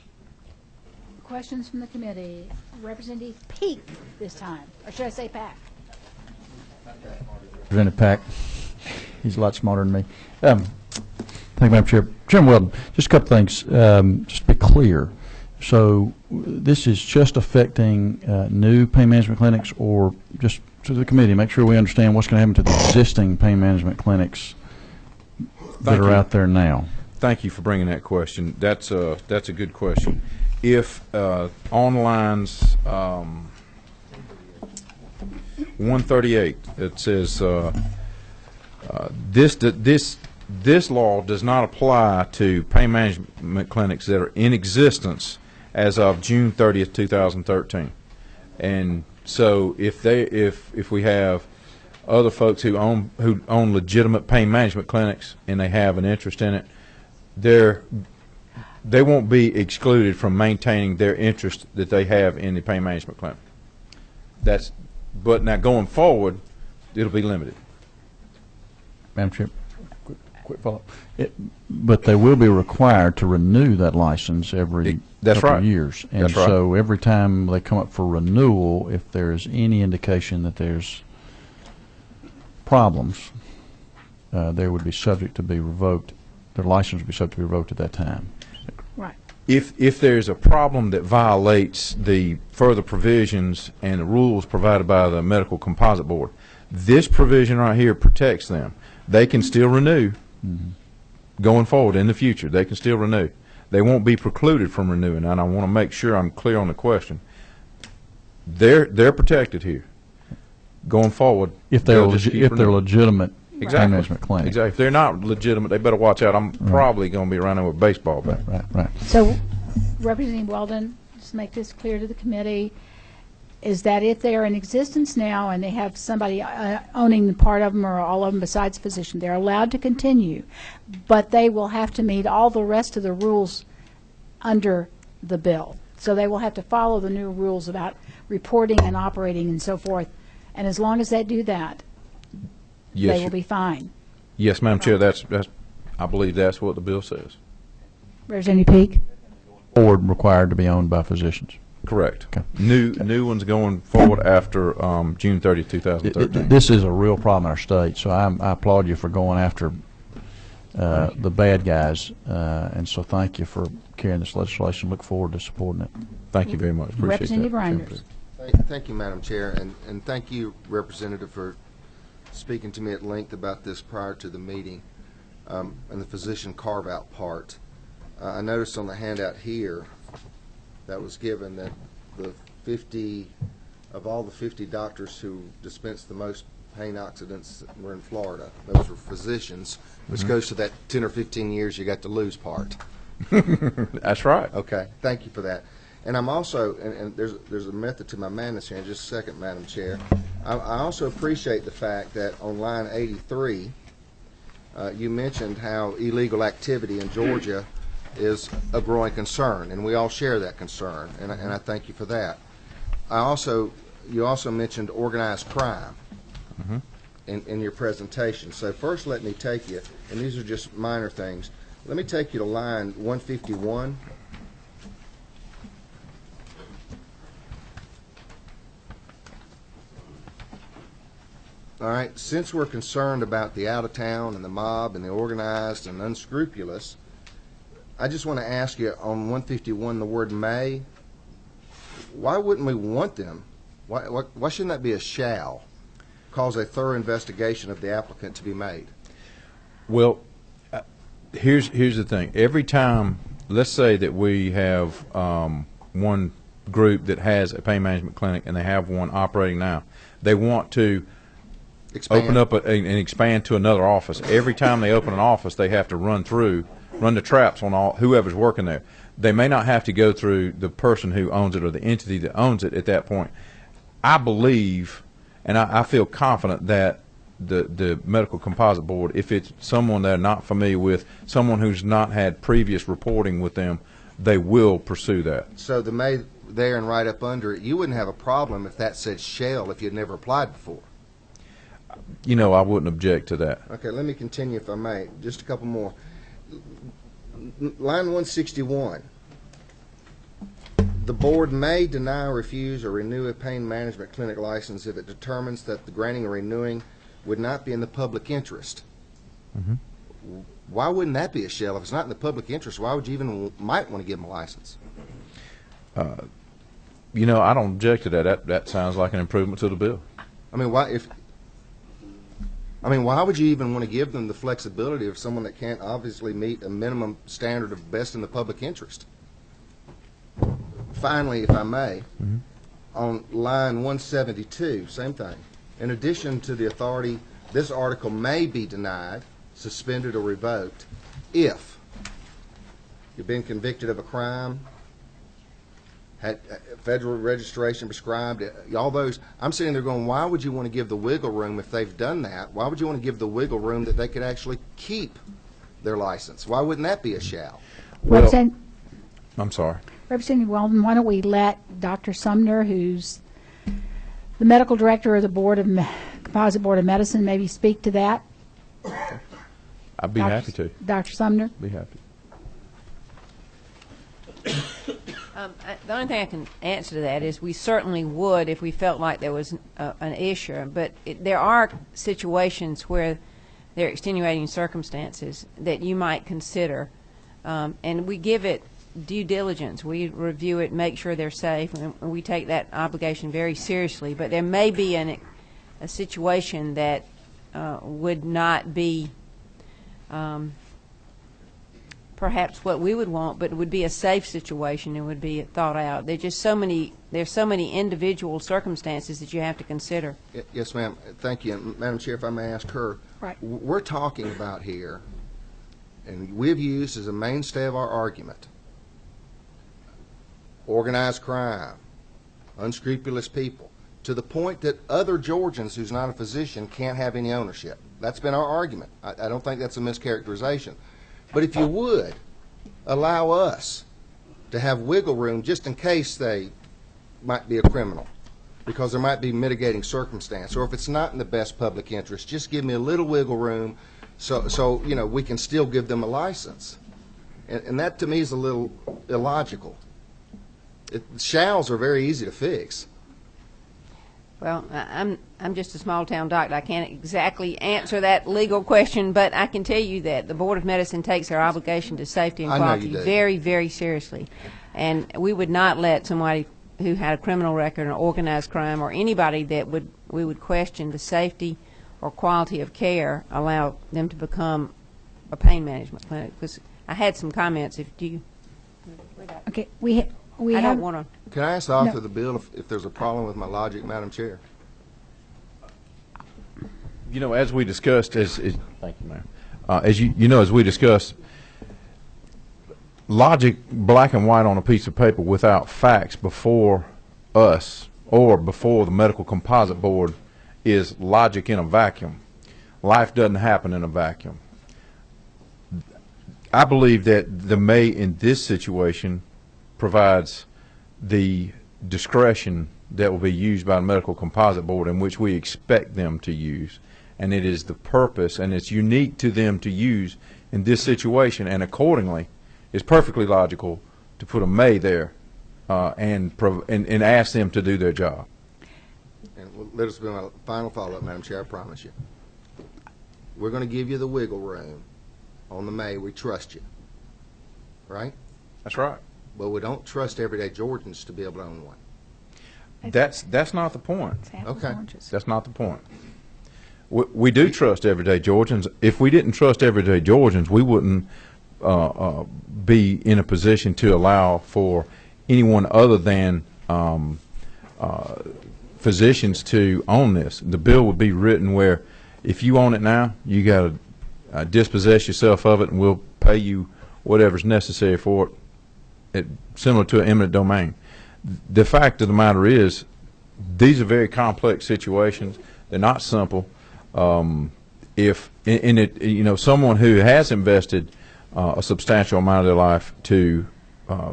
S1: Questions from the committee. Representative Peak this time, or should I say Pack?
S16: Representative Pack. He's a lot smarter than me. Thank you, Madam Chair. Chairman Weldon, just a couple things, just to be clear. So this is just affecting new pain management clinics, or just to the committee, make sure we understand what's going to happen to the existing pain management clinics that are out there now.
S15: Thank you for bringing that question. That's a good question. If on lines 138, it says this law does not apply to pain management clinics that are in existence as of June 30th, 2013. And so if we have other folks who own legitimate pain management clinics and they have an interest in it, they won't be excluded from maintaining their interest that they have in the pain management clinic. But now going forward, it'll be limited.
S16: Madam Chair, quick follow-up. But they will be required to renew that license every couple of years. And
S15: that's right.
S16: So every time they come up for renewal, if there's any indication that there's problems, they would be subject to be revoked. Their license would be subject to be revoked at that time.
S1: Right.
S15: If there's a problem that violates the further provisions and the rules provided by the Medical Composite Board, this provision right here protects them. They can still renew going forward in the future. They can still renew. They won't be precluded from renewing. And I want to make sure I'm clear on the question. They're protected here going forward.
S16: If they're legitimate pain management clinic.
S15: Exactly. If they're not legitimate, they better watch out. I'm probably going to be running with a baseball bat.
S16: Right.
S1: So, Representative Weldon, just make this clear to the committee, is that if they are in existence now and they have somebody owning part of them or all of them besides physician, they're allowed to continue, but they will have to meet all the rest of the rules under the bill. So they will have to follow the new rules about reporting and operating and so forth. And as long as they do that, they will be fine.
S15: Yes, Madam Chair, that's I believe that's what the bill says.
S1: Representative Peak?
S16: Board required to be owned by physicians.
S15: Correct.
S16: Okay.
S15: New ones going forward after June 30th, 2013.
S16: This is a real problem in our state, so I applaud you for going after the bad guys, and so thank you for carrying this legislation. Look forward to supporting it.
S15: Thank you very much. Appreciate
S1: Representative
S15: that.
S1: Reinders.
S7: Thank you, Madam Chair, and thank you, Representative, for speaking to me at length about this prior to the meeting, and the physician carve-out part. I noticed on the handout here that was given that of all the 50 doctors who dispensed the most pain oxidants were in Florida. Those were physicians, which goes to that 10 or 15 years you got to lose part.
S15: That's right.
S7: Okay, thank you for that. And I'm also, and there's a method to my madness here in just a second, Madam Chair. I also appreciate the fact that on line 83, you mentioned how illegal activity in Georgia is a growing concern, and we all share that concern, and I thank you for that. You also mentioned organized crime in your presentation. So first let me take you, and these are just minor things, let me take you to line 151. All right, since we're concerned about the out-of-town and the mob and the organized and unscrupulous, I just want to ask you on 151, the word may, why wouldn't we want them? Why shouldn't that be a shall? Cause a thorough investigation of the applicant to be made.
S15: Well, here's the thing. Every time, let's say that we have one group that has a pain management clinic and they have one operating now, they want to open up and expand to another office. Every time they open an office, they have to run the traps on whoever's working there. They may not have to go through the person who owns it or the entity that owns it at that point. I believe, and I feel confident that the medical composite board, if it's someone they're not familiar with, someone who's not had previous reporting with them, they will pursue that.
S7: So the may there and right up under it, you wouldn't have a problem if that said shall if you'd never applied before.
S15: You know, I wouldn't object to that.
S7: Okay, let me continue if I may. Just a couple more. Line 161. The board may deny, refuse, or renew a pain management clinic license if it determines that the granting or renewing would not be in the public interest. Why wouldn't that be a shell? If it's not in the public interest, why would you even might want to give them a license?
S15: You know, I don't object to that. That sounds like an improvement to the bill.
S7: I mean, why would you even want to give them the flexibility of someone that can't obviously meet a minimum standard of best in the public interest? Finally, if I may, on line 172, same thing. In addition to the authority, this article may be denied, suspended, or revoked if you've been convicted of a crime, had federal registration prescribed, all those. I'm sitting there going, why would you want to give the wiggle room if they've done that? Why would you want to give the wiggle room that they could actually keep their license? Why wouldn't that be a shall?
S15: Well, I'm sorry.
S1: Representative Weldon, why don't we let Dr. Sumner, who's the medical director of the Composite Board of Medicine, maybe speak to that?
S15: I'd be happy to.
S1: Dr. Sumner?
S15: Be happy.
S17: The only thing I can answer to that is we certainly would if we felt like there was an issue, but there are situations where there are extenuating circumstances that you might consider, and we give it due diligence. We review it, make sure they're safe, and we take that obligation very seriously, but there may be a situation that would not be perhaps what we would want, but it would be a safe situation and would be thought out. There's so many individual circumstances that you have to consider.
S7: Yes, ma'am. Thank you. And Madam Chair, if I may ask her, we're talking about here, and we've used as a mainstay of our argument, organized crime, unscrupulous people, to the point that other Georgians who's not a physician can't have any ownership. That's been our argument. I don't think that's a mischaracterization. But if you would allow us to have wiggle room just in case they might be a criminal, because there might be mitigating circumstance, or if it's not in the best public interest, just give me a little wiggle room so you know, we can still give them a license. And that to me is a little illogical. Shalls are very easy to fix.
S17: Well, I'm just a small town doctor. I can't exactly answer that legal question, but I can tell you that the Board of Medicine takes their obligation to safety and
S7: I know
S17: quality
S7: you do.
S17: very, very seriously. And we would not let somebody who had a criminal record or organized crime or anybody that we would question the safety or quality of care allow them to become a pain management clinic. Because I had some comments. If you,
S1: Okay, we
S17: I
S1: have.
S17: don't want to.
S7: Can I ask the author of the bill if there's a problem with my logic, Madam Chair?
S15: You know, as we discussed, thank you, ma'am. As you know, as we discussed, logic, black and white on a piece of paper without facts before us or before the medical composite board is logic in a vacuum. Life doesn't happen in a vacuum. I believe that the May in this situation provides the discretion that will be used by the medical composite board, in which we expect them to use, and it is the purpose, and it's unique to them to use in this situation, and accordingly it's perfectly logical to put a May there and ask them to do their job.
S7: And let us be my final follow-up, Madam Chair, I promise you. We're going to give you the wiggle room on the May. We trust you, right?
S15: That's right.
S7: But we don't trust everyday Georgians to be able to own one.
S15: That's not the point.
S7: Okay.
S15: That's not the point. We do trust everyday Georgians. If we didn't trust everyday Georgians, we wouldn't be in a position to allow for anyone other than physicians to own this. The bill would be written where if you own it now, you got to dispossess yourself of it, and we'll pay you whatever's necessary for it, similar to an eminent domain. The fact of the matter is, these are very complex situations. They're not simple. If in it, you know, someone who has invested a substantial amount of their life to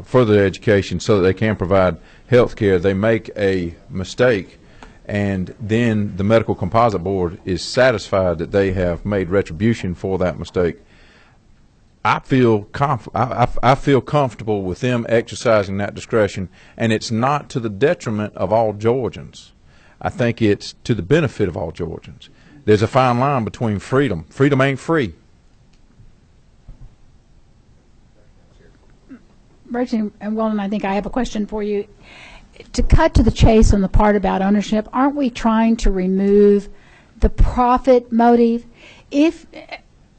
S15: further their education so that they can provide health care, they make a mistake, and then the medical composite board is satisfied that they have made retribution for that mistake. I feel comfortable with them exercising that discretion, and it's not to the detriment of all Georgians. I think it's to the benefit of all Georgians. There's a fine line between freedom. Freedom ain't free.
S1: Virginia and Weldon, I think I have a question for you. To cut to the chase on the part about ownership, aren't we trying to remove the profit motive? If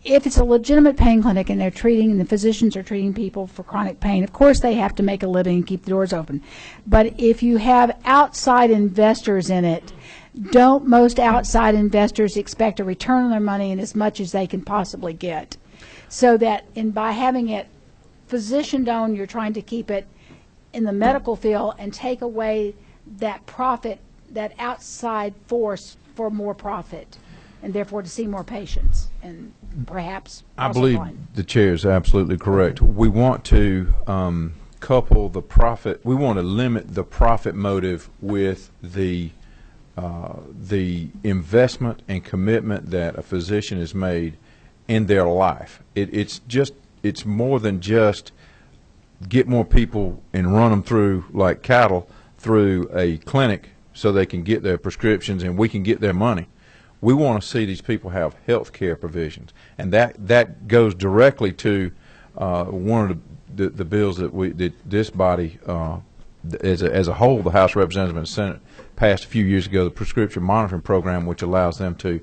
S1: it's a legitimate pain clinic and they're treating, and the physicians are treating people for chronic pain, of course they have to make a living and keep the doors open. But if you have outside investors in it, don't most outside investors expect a return on their money in as much as they can possibly get? So that by having it physician-owned, you're trying to keep it in the medical field and take away that profit, that outside force for more profit, and therefore to see more patients and perhaps
S15: I believe the chair is absolutely correct. We want to couple the profit. We want to limit the profit motive with the investment and commitment that a physician has made in their life. It's more than just get more people and run them through like cattle through a clinic so they can get their prescriptions and we can get their money. We want to see these people have health care provisions, and that goes directly to one of the bills that this body, as a whole, the House of Representatives and the Senate passed a few years ago, the prescription monitoring program, which allows them to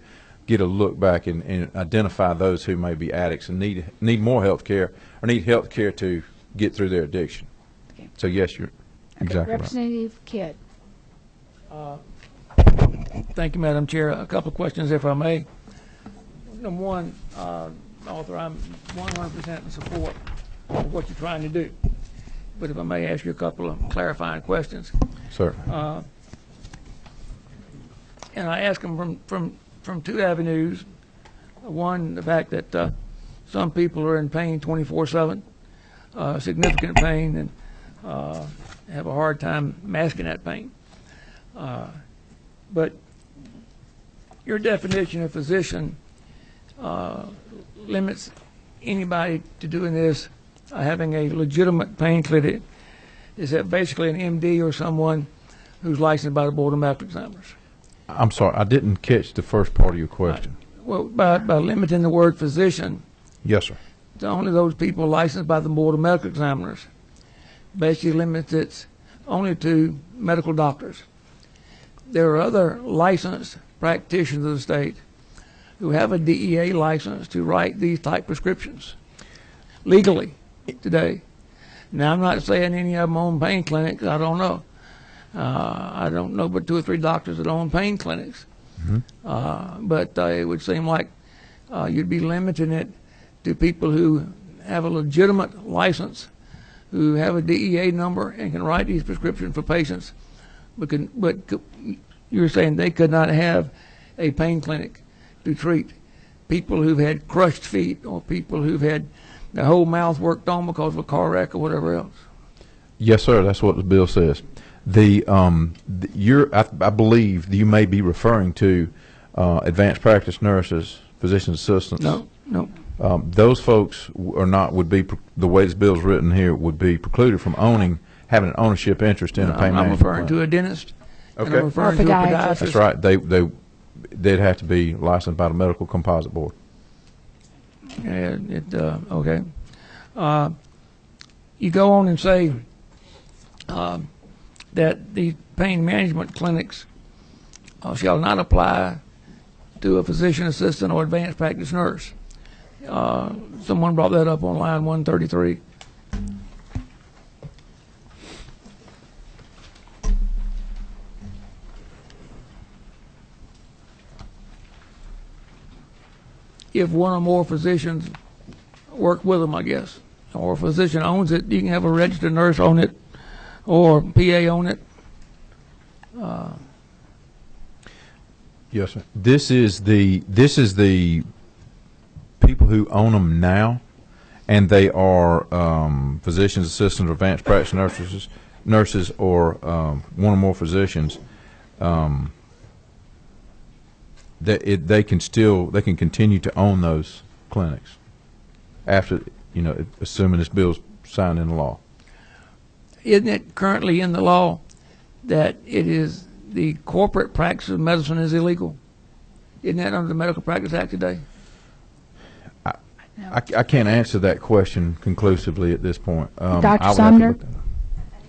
S15: get a look back and identify those who may be addicts and need more health care or need health care to get through their addiction.
S1: Okay.
S15: So yes, you're exactly right.
S1: Representative Kidd.
S18: Thank you, Madam Chair. A couple of questions, if I may. Number one, Author, I'm 100% in support of what you're trying to do. But if I may ask you a couple of clarifying questions.
S15: Certainly.
S18: And I ask them from two avenues. One, the fact that some people are in pain 24/7, significant pain, and have a hard time masking that pain. But your definition of physician limits anybody to doing this having a legitimate pain clinic Is that basically an MD or someone who's licensed by the Board of Medical Examiners?
S15: I'm sorry, I didn't catch the first part of your question.
S18: Well, by limiting the word physician
S15: Yes, sir.
S18: to only those people licensed by the Board of Medical Examiners, basically limits it only to medical doctors. There are other licensed practitioners of the state who have a DEA license to write these type prescriptions legally today. Now, I'm not saying any of them own pain clinics. I don't know. I don't know but 2 or 3 doctors that own pain clinics. But it would seem like you'd be limiting it to people who have a legitimate license, who have a DEA number and can write these prescriptions for patients. But you're saying they could not have a pain clinic to treat people who've had crushed feet or people who've had their whole mouth worked on because of a car wreck or whatever else.
S15: Yes, sir. That's what the bill says. I believe you may be referring to advanced practice nurses, physician assistants.
S18: No.
S15: Those folks are not, would be, the way this bill's written here, would be precluded from having an ownership interest in a pain management
S18: I'm referring
S15: plan.
S18: to a dentist.
S15: Okay.
S18: And I'm referring to a podiatrist.
S15: That's right. They'd have to be licensed by the Medical Composite Board.
S18: Okay. You go on and say that the pain management clinics shall not apply to a physician assistant or advanced practice nurse. Someone brought that up on line 133. If one or more physicians work with them, I guess, or a physician owns it, you can have a registered nurse own it or PA own it.
S15: Yes, sir. This is the people who own them now, and they are physicians, assistants, or advanced practice nurses, or one or more physicians. They can continue to own those clinics after, assuming this bill's signed into law.
S18: Isn't it currently in the law that it is the corporate practice of medicine is illegal? Isn't that under the Medical Practice Act today?
S15: I can't answer that question conclusively at this point.
S1: Dr. Sumner?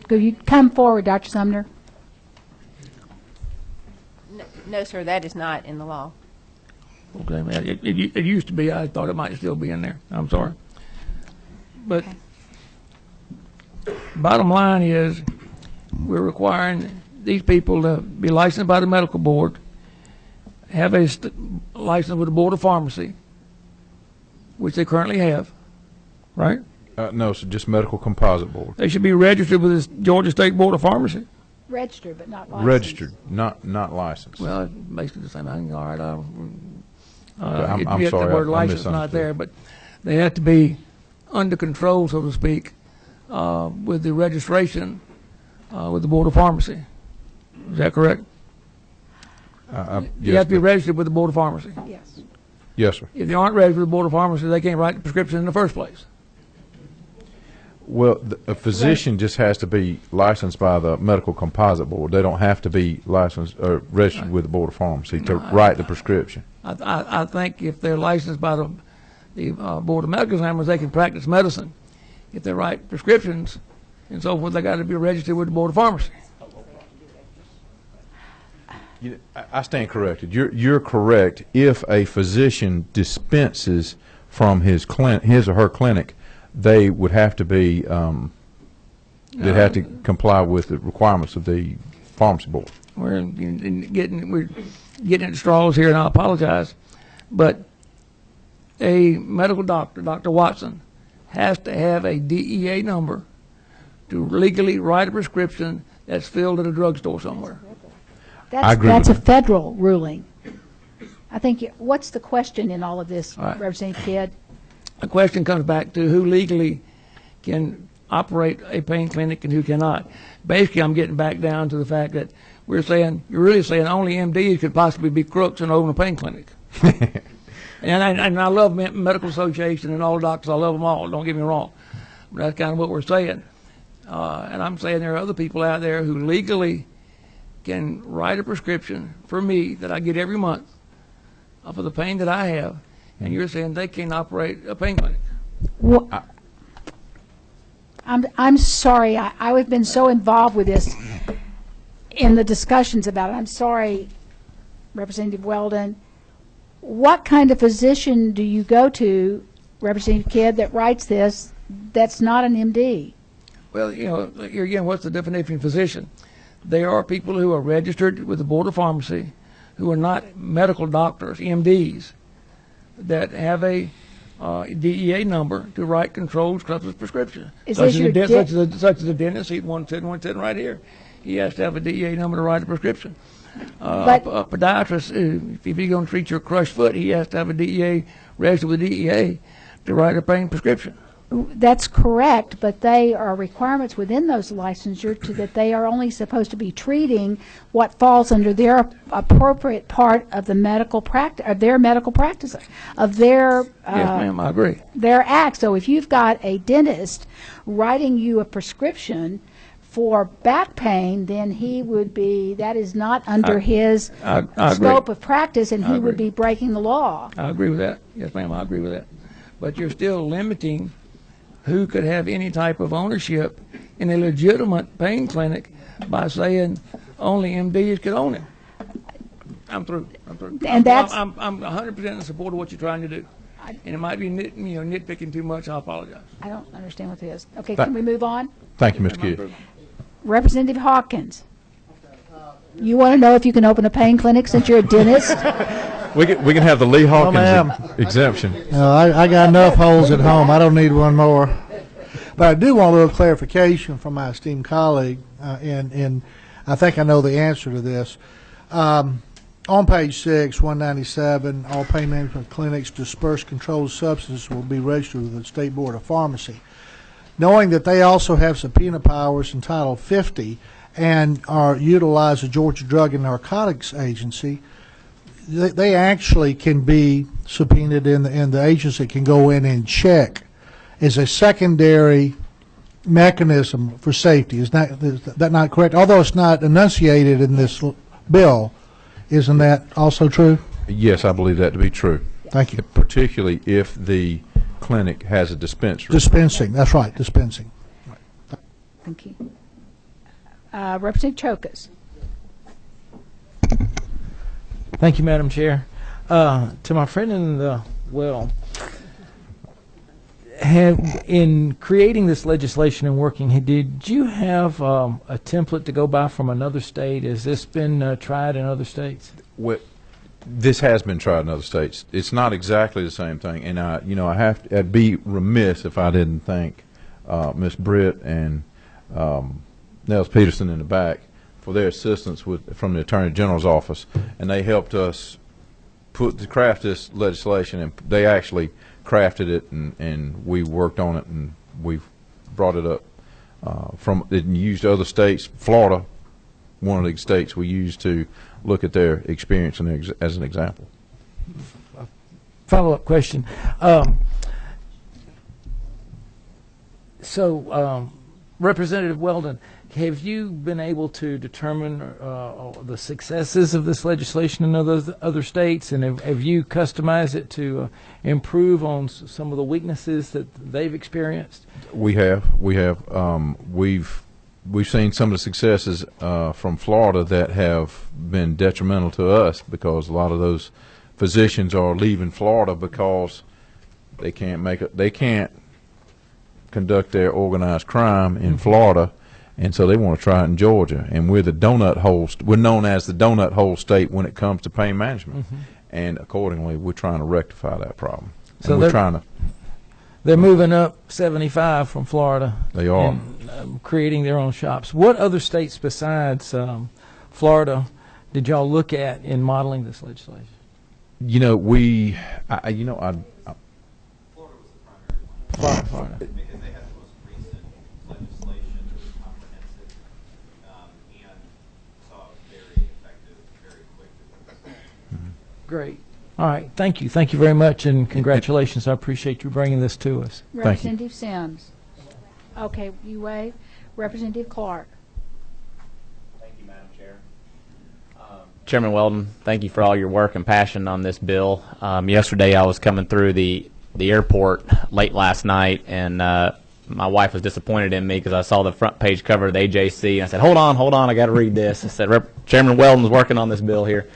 S1: Could you come forward, Dr. Sumner?
S17: No, sir, that is not in the law.
S18: Okay, man. It used to be. I thought it might still be in there. I'm sorry. But bottom line is we're requiring these people to be licensed by the medical board, have a license with the Board of Pharmacy, which they currently have, right?
S15: No, so just Medical Composite Board.
S18: They should be registered with the Georgia State Board of Pharmacy.
S1: Registered, but not licensed.
S15: Registered, not licensed.
S18: Well, it's basically the same thing. All right,
S15: I'm sorry,
S18: the word
S15: I
S18: license not there, but they have to be under control, so to speak, with the registration with the Board of Pharmacy. Is that correct? You have to be registered with the Board of Pharmacy.
S1: Yes.
S15: Yes, sir.
S18: If they aren't registered with the Board of Pharmacy, they can't write the prescription in the first place.
S15: Well, a physician just has to be licensed by the Medical Composite Board. They don't have to be licensed or registered with the Board of Pharmacy to write the prescription.
S18: I think if they're licensed by the Board of Medical Examiners, they can practice medicine. If they write prescriptions and so forth, they got to be registered with the Board of Pharmacy.
S15: I stand corrected. You're correct. If a physician dispenses from his or her clinic, they would have to be they'd have to comply with the requirements of the pharmacy board.
S18: We're getting into straws here, and I apologize, but a medical doctor, Dr. Watson, has to have a DEA number to legally write a prescription that's filled at a drugstore somewhere.
S1: That's a federal ruling. I think, what's the question in all of this,
S18: right,
S1: Representative Kidd?
S18: The question comes back to who legally can operate a pain clinic and who cannot. Basically, I'm getting back down to the fact that you're really saying only MDs could possibly be crooks and own a pain clinic. and I love Medical Association and all the doctors. I love them all. Don't get me wrong. But that's kind of what we're saying. And I'm saying there are other people out there who legally can write a prescription for me that I get every month for the pain that I have, and you're saying they can't operate a pain clinic.
S1: Well, I'm sorry. I've been so involved with this in the discussions about it. I'm sorry, Representative Weldon. What kind of physician do you go to, Representative Kidd, that writes this that's not an MD?
S18: Well, you know, here again, what's the definition of physician? They are people who are registered with the Board of Pharmacy, who are not medical doctors, MDs, that have a DEA number to write controlled substance prescriptions. Such as a dentist, he's one sitting right here. He has to have a DEA number to write a prescription. A podiatrist, if he's going to treat your crushed foot, he has to have a DEA, registered with the DEA, to write a pain prescription.
S1: That's correct, but they are requirements within those licensure that they are only supposed to be treating what falls under their appropriate part of the medical practice, of their medical practice, of their
S18: yes, ma'am, I agree.
S1: Their act. So if you've got a dentist writing you a prescription for back pain, then he would be, that is not under his scope of practice, and he would be breaking the law.
S18: I agree with that. Yes, ma'am, I agree with that. But you're still limiting who could have any type of ownership in a legitimate pain clinic by saying only MDs could own it. I'm through.
S1: And
S18: I'm 100% in support of what you're trying to do. And it might be nitpicking too much. I apologize.
S1: I don't understand what this is. Okay, can we move on?
S15: Thank you, Ms. Kidd.
S1: Representative Hawkins, you want to know if you can open a pain clinic since you're a dentist?
S8: We can have the Lee Hawkins exemption.
S5: No, I got enough holes at home. I don't need one more. But I do want a little clarification from my esteemed colleague, and I think I know the answer to this. On page 6, 197, all pain management clinics disperse controlled substances will be registered with the State Board of Pharmacy. Knowing that they also have subpoena powers in Title 50 and utilize the Georgia Drug and Narcotics Agency, they actually can be subpoenaed, and the agency can go in and check as a secondary mechanism for safety. Is that not correct? Although it's not enunciated in this bill, isn't that also true?
S15: Yes, I believe that to be true.
S5: Thank you.
S15: Particularly if the clinic has a dispensary.
S5: Dispensing, that's right, dispensing.
S1: Thank you. Representative Chokas.
S9: Thank you, Madam Chair. To my friend in the in creating this legislation and working, did you have a template to go by from another state? Has this been tried in other states?
S15: This has been tried in other states. It's not exactly the same thing, and I'd be remiss if I didn't thank Ms. Britt and Nels Peterson in the back for their assistance from the Attorney General's office, and they helped us craft this legislation, and they actually crafted it, and we worked on it, and we've brought it up it used other states. Florida, one of the states we used to look at their experience as an example.
S9: Follow-up question. Representative Weldon, have you been able to determine the successes of this legislation in other states, and have you customized it to improve on some of the weaknesses that they've experienced?
S15: We have. We've seen some of the successes from Florida that have been detrimental to us, because a lot of those physicians are leaving Florida because they can't conduct their organized crime in Florida, and so they want to try it in Georgia. And we're the donut hole. We're known as the donut hole state when it comes to pain management, and accordingly, we're trying to rectify that problem.
S9: So they're moving up 75 from Florida.
S15: They are.
S9: And, creating their own shops. What other states besides Florida did y'all look at in modeling this legislation?
S15: Florida was the primary one.
S9: Florida.
S19: Because they had the most recent legislation that was comprehensive and saw it very effective, very quickly.
S9: Great. All right. Thank you. Thank you very much, and congratulations. I appreciate you bringing this to us.
S1: Representative Sims. Okay, you waive. Representative Clark.
S20: Thank you, Madam Chair. Chairman Weldon, thank you for all your work and passion on this bill. Yesterday I was coming through the airport late last night, and my wife was disappointed in me because I saw the front page cover of the AJC, and I said, hold on, I got to read this. I said, Chairman Weldon's working on this bill here.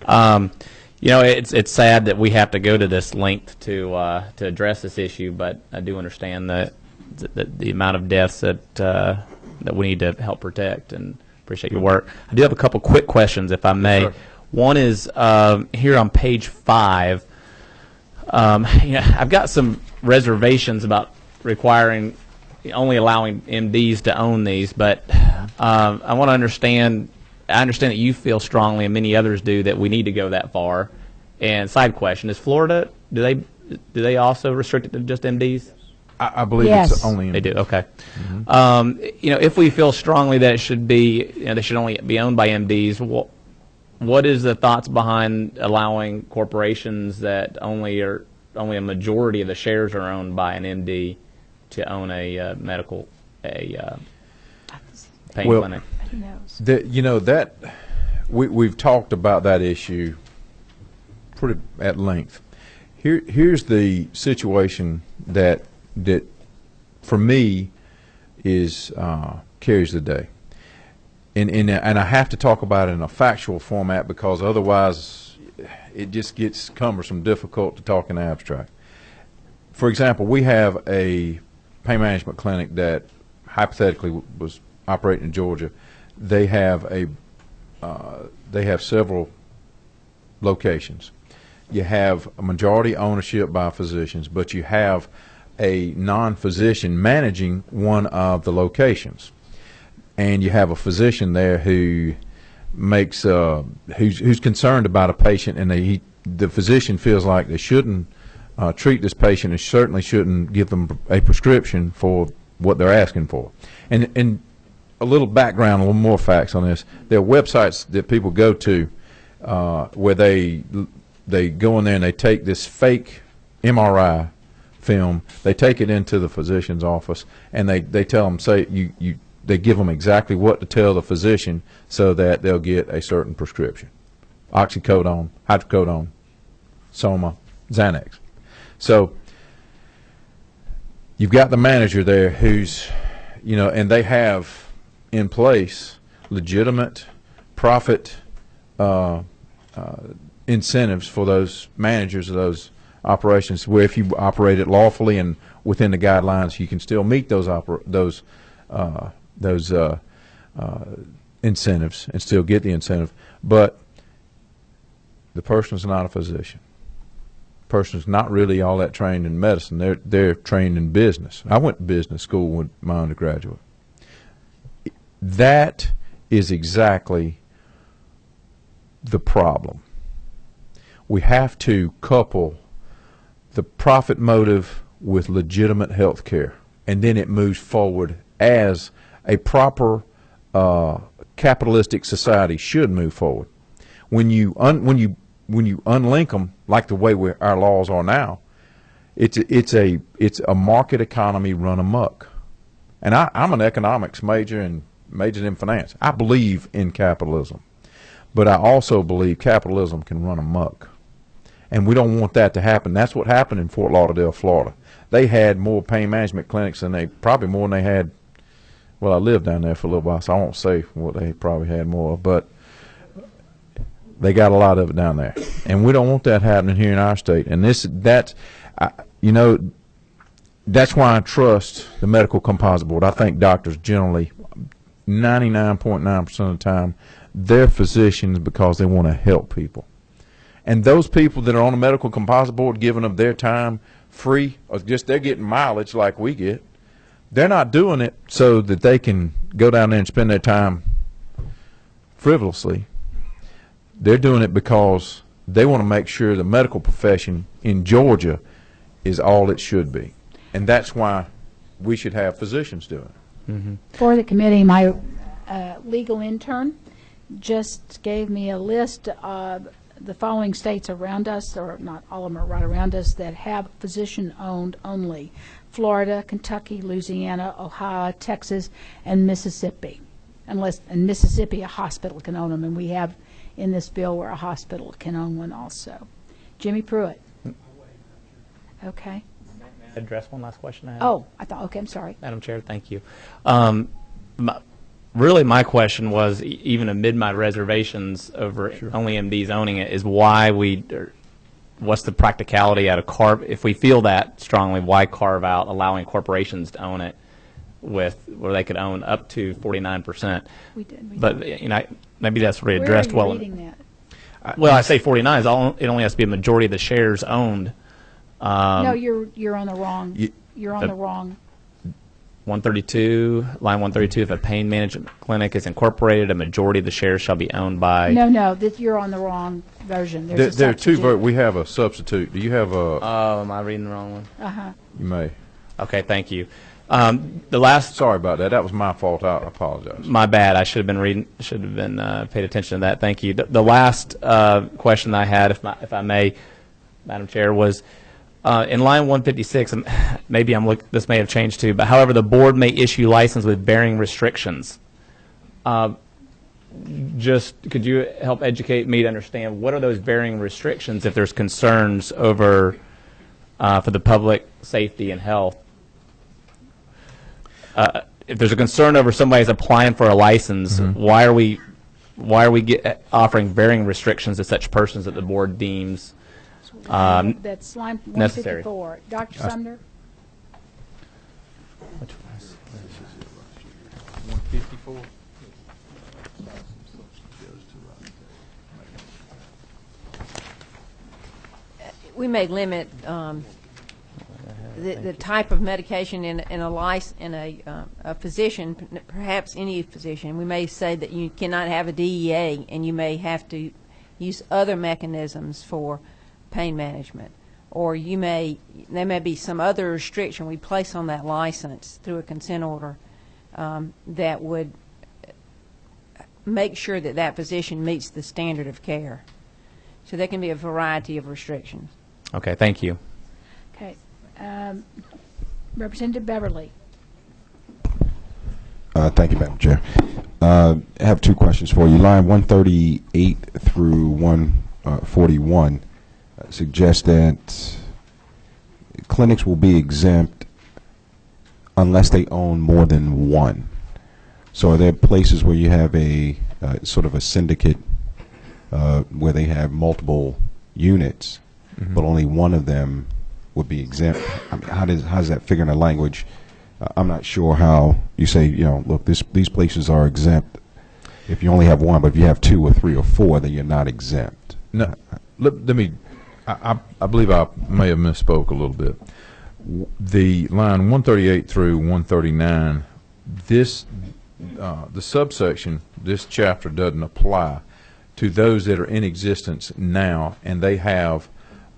S20: You know, it's sad that we have to go to this length to address this issue, but I do understand the amount of deaths that we need to help protect, and appreciate your work. I do have a couple quick questions, if I may. Sure. One is here on page 5. I've got some reservations about requiring only allowing MDs to own these, but I want to understand. I understand that you feel strongly, and many others do, that we need to go that far. And side question: is Florida, do they also restrict it to just MDs?
S15: I believe
S1: yes.
S15: It's only MDs.
S20: They do. Okay.
S15: Mm-hmm.
S20: If we feel strongly that it should be, they should only be owned by MDs, what is the thoughts behind allowing corporations that only a majority of the shares are owned by an MD to own a medical pain clinic?
S15: That we've talked about that issue pretty at length. Here's the situation that for me is carries the day, and I have to talk about it in a factual format because otherwise it just gets cumbersome, difficult to talk in abstract. For example, we have a pain management clinic that hypothetically was operating in Georgia. They have several locations. You have a majority ownership by physicians, but you have a non-physician managing one of the locations, and you have a physician there who makes who's concerned about a patient, and the physician feels like they shouldn't treat this patient and certainly shouldn't give them a prescription for what they're asking for. And a little background, a little more facts on this. There are websites that people go to where they go in there and they take this fake MRI film, they take it into the physician's office, and they tell them, they give them exactly what to tell the physician so that they'll get a certain prescription: oxycodone, hydrocodone, Soma, Xanax. So you've got the manager there who's, and they have in place legitimate profit incentives for those managers of those operations, where if you operate it lawfully and within the guidelines, you can still meet those incentives and still get the incentive. But the person is not a physician. The person is not really all that trained in medicine. They're trained in business. I went to business school with my undergraduate. That is exactly the problem. We have to couple the profit motive with legitimate health care, and then it moves forward as a proper capitalistic society should move forward. When you unlink them like the way our laws are now, it's a market economy run amok. And I'm an economics major and majored in finance. I believe in capitalism, but I also believe capitalism can run amok. And we don't want that to happen. That's what happened in Fort Lauderdale, Florida. They had more pain management clinics than probably more than they had. Well, I lived down there for a little while, so I won't say what they probably had more, but they got a lot of it down there. And we don't want that happening here in our state. And that's why I trust the Medical Composite Board. I think doctors generally, 99.9% of the time, they're physicians because they want to help people. And those people that are on the Medical Composite Board giving them their time free, or just they're getting mileage like we get, they're not doing it so that they can go down there and spend their time frivolously. They're doing it because they want to make sure the medical profession in Georgia is all it should be. And that's why we should have physicians do it.
S20: Mm-hmm.
S1: For the committee, my legal intern just gave me a list of the following states around us, or not all of them are right around us, that have physician-owned only: Florida, Kentucky, Louisiana, Ohio, Texas, and Mississippi. Unless in Mississippi a hospital can own them, and we have in this bill where a hospital can own one also. Jimmy Pruitt. Okay.
S20: Address one last question I have.
S1: Oh, I thought, okay, I'm sorry.
S20: Madam Chair, thank you. Really, my question was, even amid my reservations over only MDs owning it, is why what's the practicality out of if we feel that strongly, why carve out allowing corporations to own it where they could own up to 49%?
S1: We did.
S20: But maybe that's already addressed well.
S1: Where are you reading that?
S20: Well, I say 49 it only has to be a majority of the shares owned.
S1: No, you're on the wrong. You're on the wrong.
S20: 132, line 132. If a pain management clinic is incorporated, a majority of the shares shall be owned by.
S1: No, you're on the wrong version. There's
S15: There are two. We have a substitute. Do you have a?
S20: Oh, am I reading the wrong one?
S15: You may.
S20: Okay, thank you. The last.
S15: Sorry about that. That was my fault. I apologize.
S20: My bad. I should have been reading. Should have been paid attention to that. Thank you. The last question I had, if I may, Madam Chair, was. In line 156, maybe this may have changed too, but however, the board may issue license with bearing restrictions. Just could you help educate me to understand what are those bearing restrictions if there's concerns over for the public safety and health? If there's a concern over somebody's applying for a license, why are we offering bearing restrictions to such persons that the board deems
S1: that's line 154.
S20: necessary?
S1: Dr. Sumner?
S15: 154.
S17: We may limit the type of medication in a physician, perhaps any physician. We may say that you cannot have a DEA, and you may have to use other mechanisms for pain management, or there may be some other restriction we place on that license through a consent order that would make sure that physician meets the standard of care. So there can be a variety of restrictions.
S20: Okay, thank you.
S1: Okay. Representative Beverly.
S21: Thank you, Madam Chair. I have two questions for you. Line 138 through 141 suggests that clinics will be exempt unless they own more than one. So are there places where you have a sort of a syndicate where they have multiple units, but only one of them would be exempt? I mean, how does that figure in the language? I'm not sure how you say, look, these places are exempt if you only have one, but if you have two or three or four, then you're not exempt.
S15: No, let me. I believe I may have misspoke a little bit. The line 138 through 139, the subsection, this chapter doesn't apply to those that are in existence now, and they have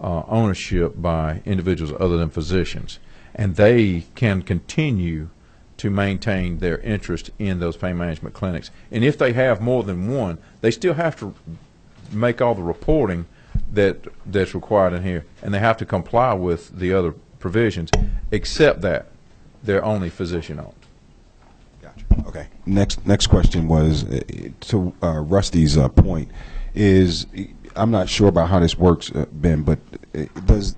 S15: ownership by individuals other than physicians, and they can continue to maintain their interest in those pain management clinics. And if they have more than one, they still have to make all the reporting that's required in here, and they have to comply with the other provisions, except that they're only physician-owned.
S21: Gotcha. Okay. Next question was to Rusty's point is, I'm not sure about how this works, Ben, but does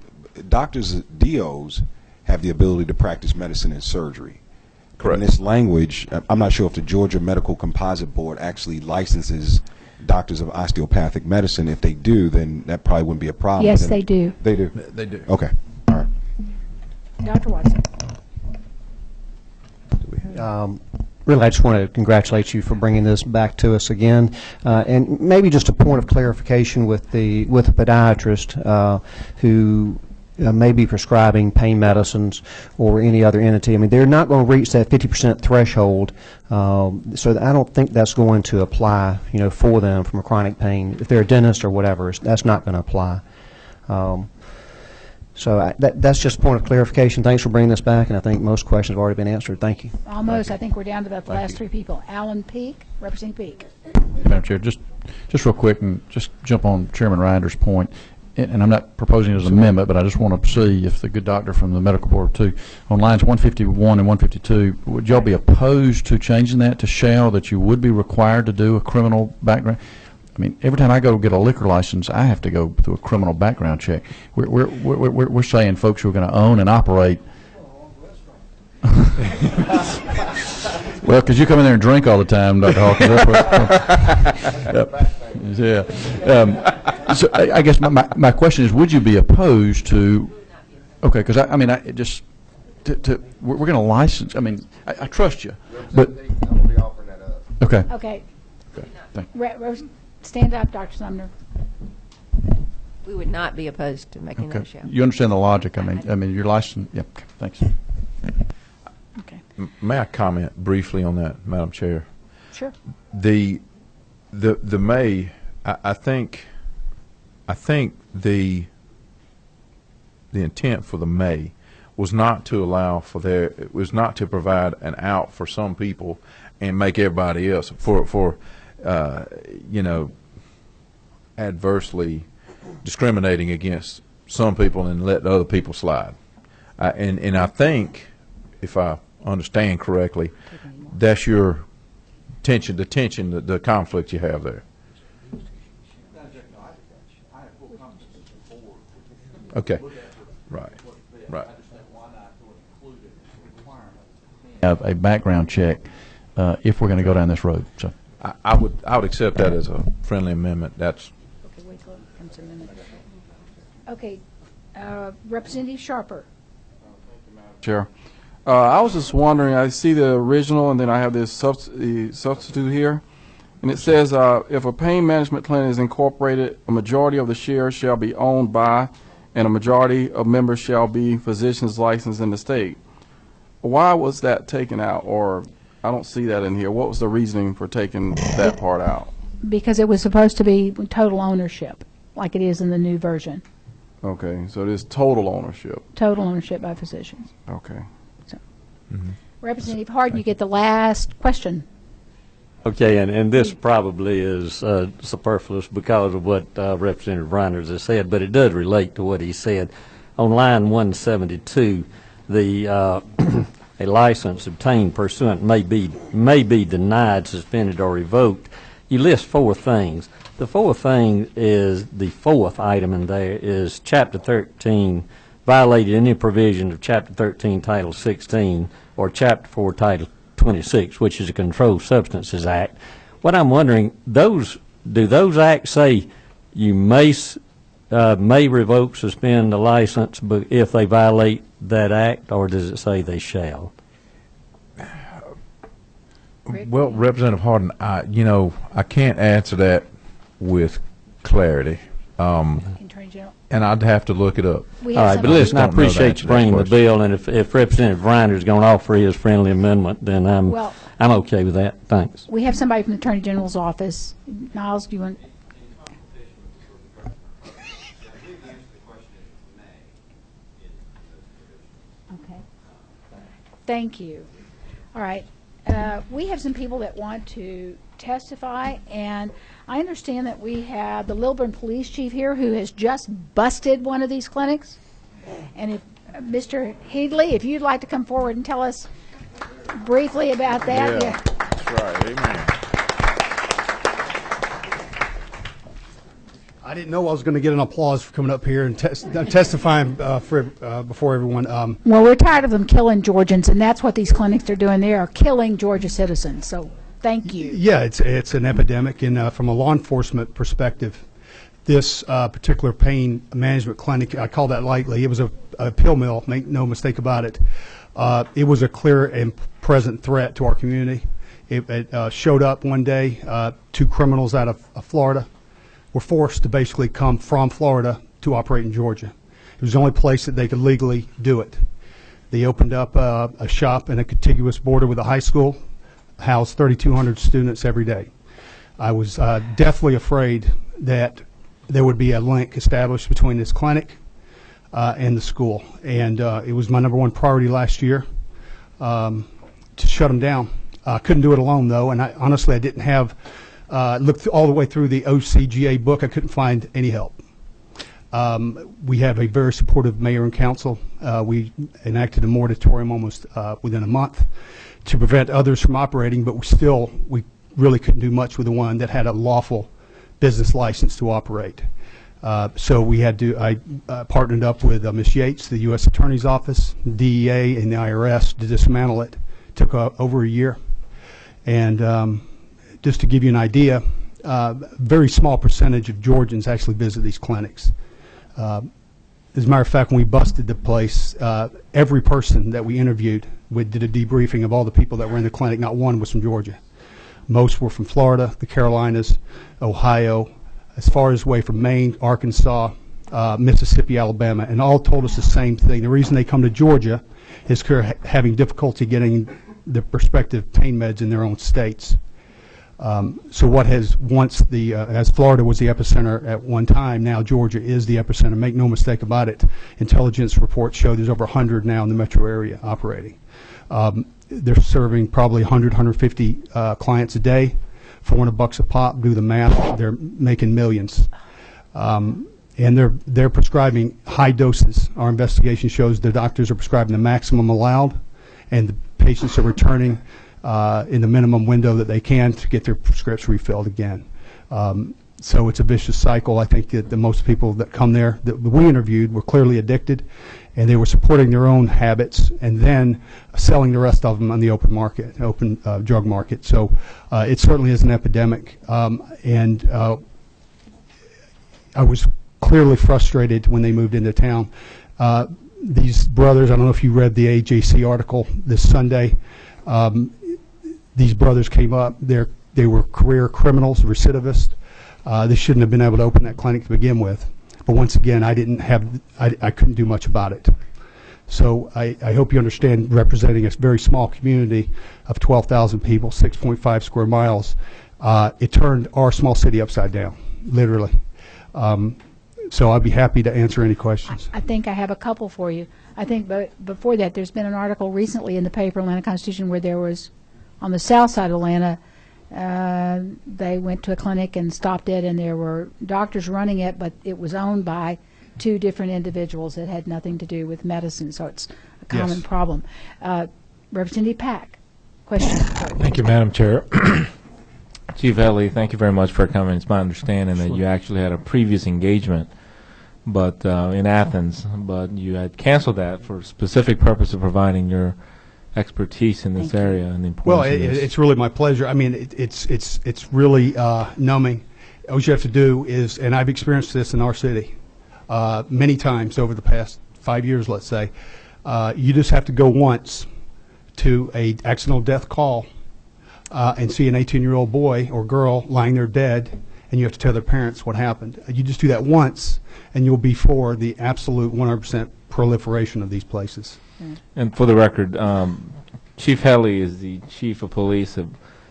S21: DOs have the ability to practice medicine and surgery?
S15: Correct.
S21: In this language, I'm not sure if the Georgia Medical Composite Board actually licenses doctors of osteopathic medicine. If they do, then that probably wouldn't be a problem.
S1: Yes, they do.
S21: They do?
S15: They do.
S21: Okay. All right.
S1: Dr. Watson.
S2: Really, I just want to congratulate you for bringing this back to us again, and maybe just a point of clarification with the podiatrist who may be prescribing pain medicines or any other entity. I mean, they're not going to reach that 50% threshold, so I don't think that's going to apply, for them from a chronic pain. If they're a dentist or whatever, that's not going to apply. So that's just a point of clarification. Thanks for bringing this back, and I think most questions have already been answered. Thank you.
S1: Almost. I think we're down to about the last three people. Alan Peake, Representative Peake.
S16: Madam Chair, just real quick and just jump on Chairman Ryder's point. and I'm not proposing it as an amendment, but I just want to see if the good doctor from the medical board too, on lines 151 and 152, would y'all be opposed to changing that to shall, that you would be required to do a criminal background? I mean, every time I go get a liquor license, I have to go through a criminal background check. We're saying folks who are going to own and operate. Well, because you come in there and drink all the time, Dr. Hawkins. That's what, yeah. So I guess my question is, would you be opposed to? Okay, because I mean, we're going to license. I mean, I trust you, but okay.
S1: Okay.
S16: Thank you.
S1: Stand up, Dr. Sumner.
S17: We would not be opposed to making that show.
S16: You understand the logic? I mean, your license. Yep. Okay, thanks.
S1: Okay.
S15: May I comment briefly on that, Madam Chair?
S1: Sure.
S15: The may, I think the intent for the may was not to allow for it was not to provide an out for some people and make everybody else for adversely discriminating against some people and let other people slide. And I think, if I understand correctly, that's your tension, the conflict you have there. Okay. Right.
S16: Have a background check if we're going to go down this road. So
S15: I would accept that as a friendly amendment. That's
S1: okay. Representative Sharper.
S3: Chair. I was just wondering, I see the original and then I have this substitute here, and it says if a pain management clinic is incorporated, a majority of the shares shall be owned by and a majority of members shall be physicians licensed in the state. Why was that taken out? Or I don't see that in here. What was the reasoning for taking that part out?
S1: Because it was supposed to be total ownership, like it is in the new version.
S3: Okay, so it is total ownership.
S1: Total ownership by physicians.
S3: Okay.
S1: So, Representative Harden, you get the last question.
S22: Okay, and this probably is superfluous because of what Representative Reynolds has said, but it does relate to what he said. On line 172, the a license obtained pursuant may be denied, suspended, or revoked. You list four things. The fourth thing is, the fourth item in there is Chapter 13 violated any provision of Chapter 13, Title 16, or Chapter 4, Title 26, which is a Controlled Substances Act. What I'm wondering, do those acts say you may revoke, suspend the license if they violate that act, or does it say they shall?
S15: Well, Representative Harden, I can't answer that with clarity, and I'd have to look it up.
S22: All right, but listen, I appreciate you bringing the bill, and if Representative Reiner is going to offer his friendly amendment, then I'm okay with that. Thanks.
S1: We have somebody from the Attorney General's office. Niles, do you want? Okay. Thank you. All right. We have some people that want to testify, and I understand that we have the Lilburn Police Chief here who has just busted one of these clinics. And if Mr. Headley, if you'd like to come forward and tell us briefly about that.
S15: Yeah. That's right. Amen.
S23: I didn't know I was going to get an applause for coming up here and testifying before everyone.
S1: Well, we're tired of them killing Georgians, and that's what these clinics are doing. They are killing Georgia citizens. So thank you.
S23: Yeah, it's an epidemic, and from a law enforcement perspective, this particular pain management clinic, I call that lightly. It was a pill mill, make no mistake about it. It was a clear and present threat to our community. It showed up one day. Two criminals out of Florida were forced to basically come from Florida to operate in Georgia. It was the only place that they could legally do it. They opened up a shop in a contiguous border with a high school, housed 3,200 students every day. I was deathly afraid that there would be a link established between this clinic and the school, and it was my number one priority last year to shut them down. I couldn't do it alone, though, and honestly I didn't have looked all the way through the OCGA book. I couldn't find any help. We have a very supportive mayor and council. We enacted a moratorium almost within a month to prevent others from operating, but we really couldn't do much with the one that had a lawful business license to operate. So we had to, I partnered up with Ms. Yates, the U.S. Attorney's Office, DEA, and the IRS to dismantle it. Took over a year. And just to give you an idea, very small percentage of Georgians actually visit these clinics. As a matter of fact, when we busted the place, every person that we interviewed, we did a debriefing of all the people that were in the clinic. Not one was from Georgia. Most were from Florida, the Carolinas, Ohio, as far as away from Maine, Arkansas, Mississippi, Alabama, and all told us the same thing. The reason they come to Georgia is they're having difficulty getting the prospective pain meds in their own states. So what has once as Florida was the epicenter at one time, now Georgia is the epicenter. Make no mistake about it. Intelligence reports show there's over 100 now in the metro area operating. They're serving probably 100, 150 clients a day. $400 a pop, do the math, they're making millions. And they're prescribing high doses. Our investigation shows the doctors are prescribing the maximum allowed, and the patients are returning in the minimum window that they can to get their scripts refilled again. So it's a vicious cycle. I think that the most people that come there that we interviewed were clearly addicted, and they were supporting their own habits and then selling the rest of them on the open market, open drug market. So it certainly is an epidemic, and I was clearly frustrated when they moved into town. These brothers, I don't know if you read the AJC article this Sunday. These brothers came up. They were career criminals, recidivists. They shouldn't have been able to open that clinic to begin with. But once again, I couldn't do much about it. So I hope you understand, representing a very small community of 12,000 people, 6.5 square miles, it turned our small city upside down, literally. So I'd be happy to answer any questions.
S1: I think I have a couple for you. I think before that, there's been an article recently in the paper, Atlanta Constitution, where there was, on the south side of Atlanta, they went to a clinic and stopped it, and there were doctors running it, but it was owned by two different individuals that had nothing to do with medicine, so it's a common problem. Representative Pack, question.
S8: Thank you, Madam Chair. Chief Ellie, thank you very much for coming. It's my understanding that you actually had a previous engagement but in Athens, but you had canceled that for a specific purpose of providing your expertise in this area and the importance
S23: Well,
S8: of this.
S23: it's really my pleasure. I mean, it's really numbing. All you have to do is, and I've experienced this in our city many times over the past 5 years, let's say, you just have to go once to a accidental death call and see an 18-year-old boy or girl lying there dead, and you have to tell their parents what happened. You just do that once, and you'll be for the absolute 100% proliferation of these places.
S8: And for the record, Chief Helly is the Chief of Police of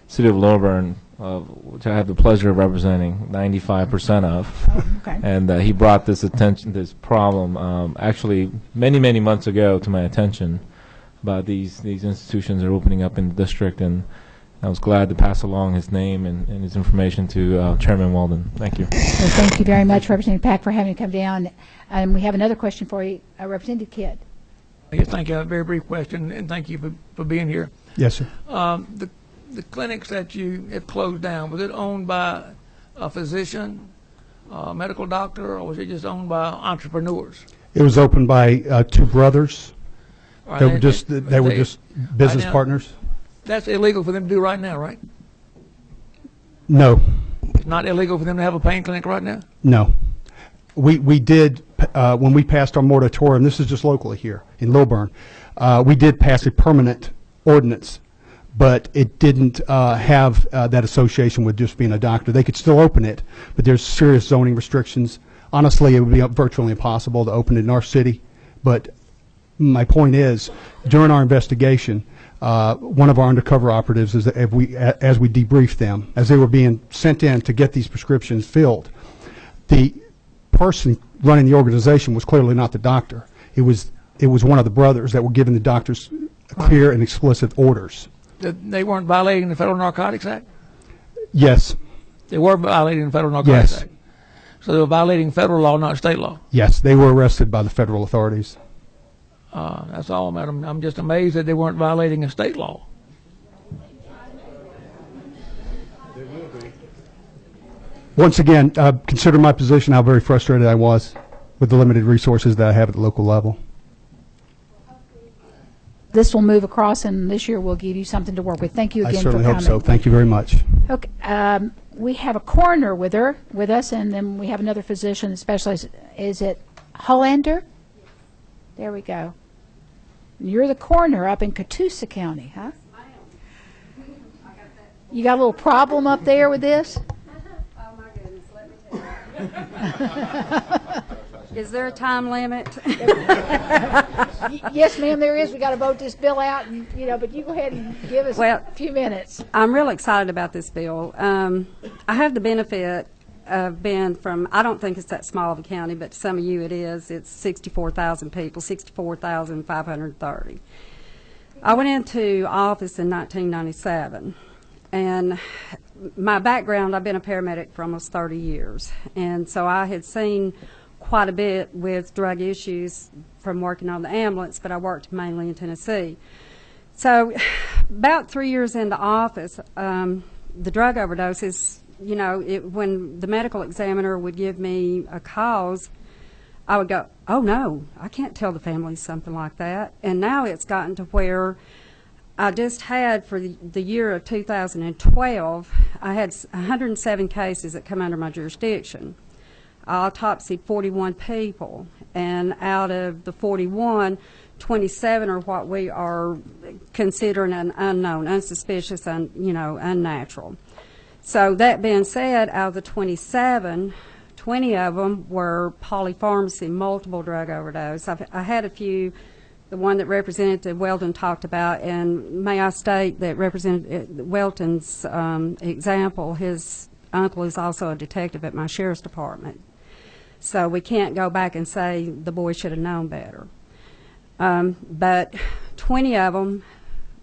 S8: City of Lilburn, which I have the pleasure of representing 95% of.
S1: Oh, okay.
S8: And he brought this problem, actually many months ago to my attention about these institutions that are opening up in the district, and I was glad to pass along his name and his information to Chairman Weldon. Thank you.
S1: Well, thank you very much, Representative Pack, for having me come down. And we have another question for you, Representative Kidd.
S18: Yes, thank you. A very brief question, and thank you for being here.
S23: Yes, sir.
S18: The clinics that you have closed down, was it owned by a physician, a medical doctor, or was it just owned by entrepreneurs?
S23: It was opened by two brothers.
S18: Right,
S23: They were just business
S18: now,
S23: partners.
S18: That's illegal for them to do right now, right?
S23: No.
S18: It's not illegal for them to have a pain clinic right now?
S23: No. We did, when we passed our moratorium, this is just locally here in Lilburn, we did pass a permanent ordinance, but it didn't have that association with just being a doctor. They could still open it, but there's serious zoning restrictions. Honestly, it would be virtually impossible to open it in our city, but my point is, during our investigation, one of our undercover operatives, is that as we debriefed them, as they were being sent in to get these prescriptions filled, the person running the organization was clearly not the doctor. It was one of the brothers that were giving the doctors clear and explicit orders.
S18: They weren't violating the Federal Narcotics Act?
S23: Yes.
S18: They were violating the Federal Narcotics
S23: Yes.
S18: Act. So they were violating federal law, not state law.
S23: Yes, they were arrested by the federal authorities.
S18: That's all, madam. I'm just amazed that they weren't violating a state law.
S23: Once again, consider my position, how very frustrated I was with the limited resources that I have at the local level.
S1: This will move across, and this year we'll give you something to work with. Thank you
S23: I
S1: again for
S23: certainly
S1: coming.
S23: hope so. Thank you very much.
S1: Okay, we have a coroner with us, and then we have another physician specialist. Is it Hollander? There we go. You're the coroner up in Catoosa County, huh? You got a little problem up there with this?
S4: Oh my goodness, let me tell you. Is there a time limit?
S1: Yes, ma'am, there is. We got to vote this bill out, and but you go ahead and give us a few minutes.
S4: I'm real excited about this bill. I have the benefit of being from, I don't think it's that small of a county, but to some of you it is. It's 64,000 people, 64,530. I went into office in 1997, and my background, I've been a paramedic for almost 30 years, and so I had seen quite a bit with drug issues from working on the ambulance, but I worked mainly in Tennessee. So about 3 years into office, the drug overdoses, when the medical examiner would give me a cause, I would go, oh no, I can't tell the families something like that. And now it's gotten to where I just had, for the year of 2012, I had 107 cases that come under my jurisdiction. I autopsied 41 people, and out of the 41, 27 are what we are considering an unknown, unsuspicious, unnatural. So that being said, out of the 27, 20 of them were polypharmacy, multiple drug overdose. I had a few, the one that Representative Welton talked about, and may I state that Representative Welton's example, his uncle is also a detective at my sheriff's department. So we can't go back and say the boy should have known better. But 20 of them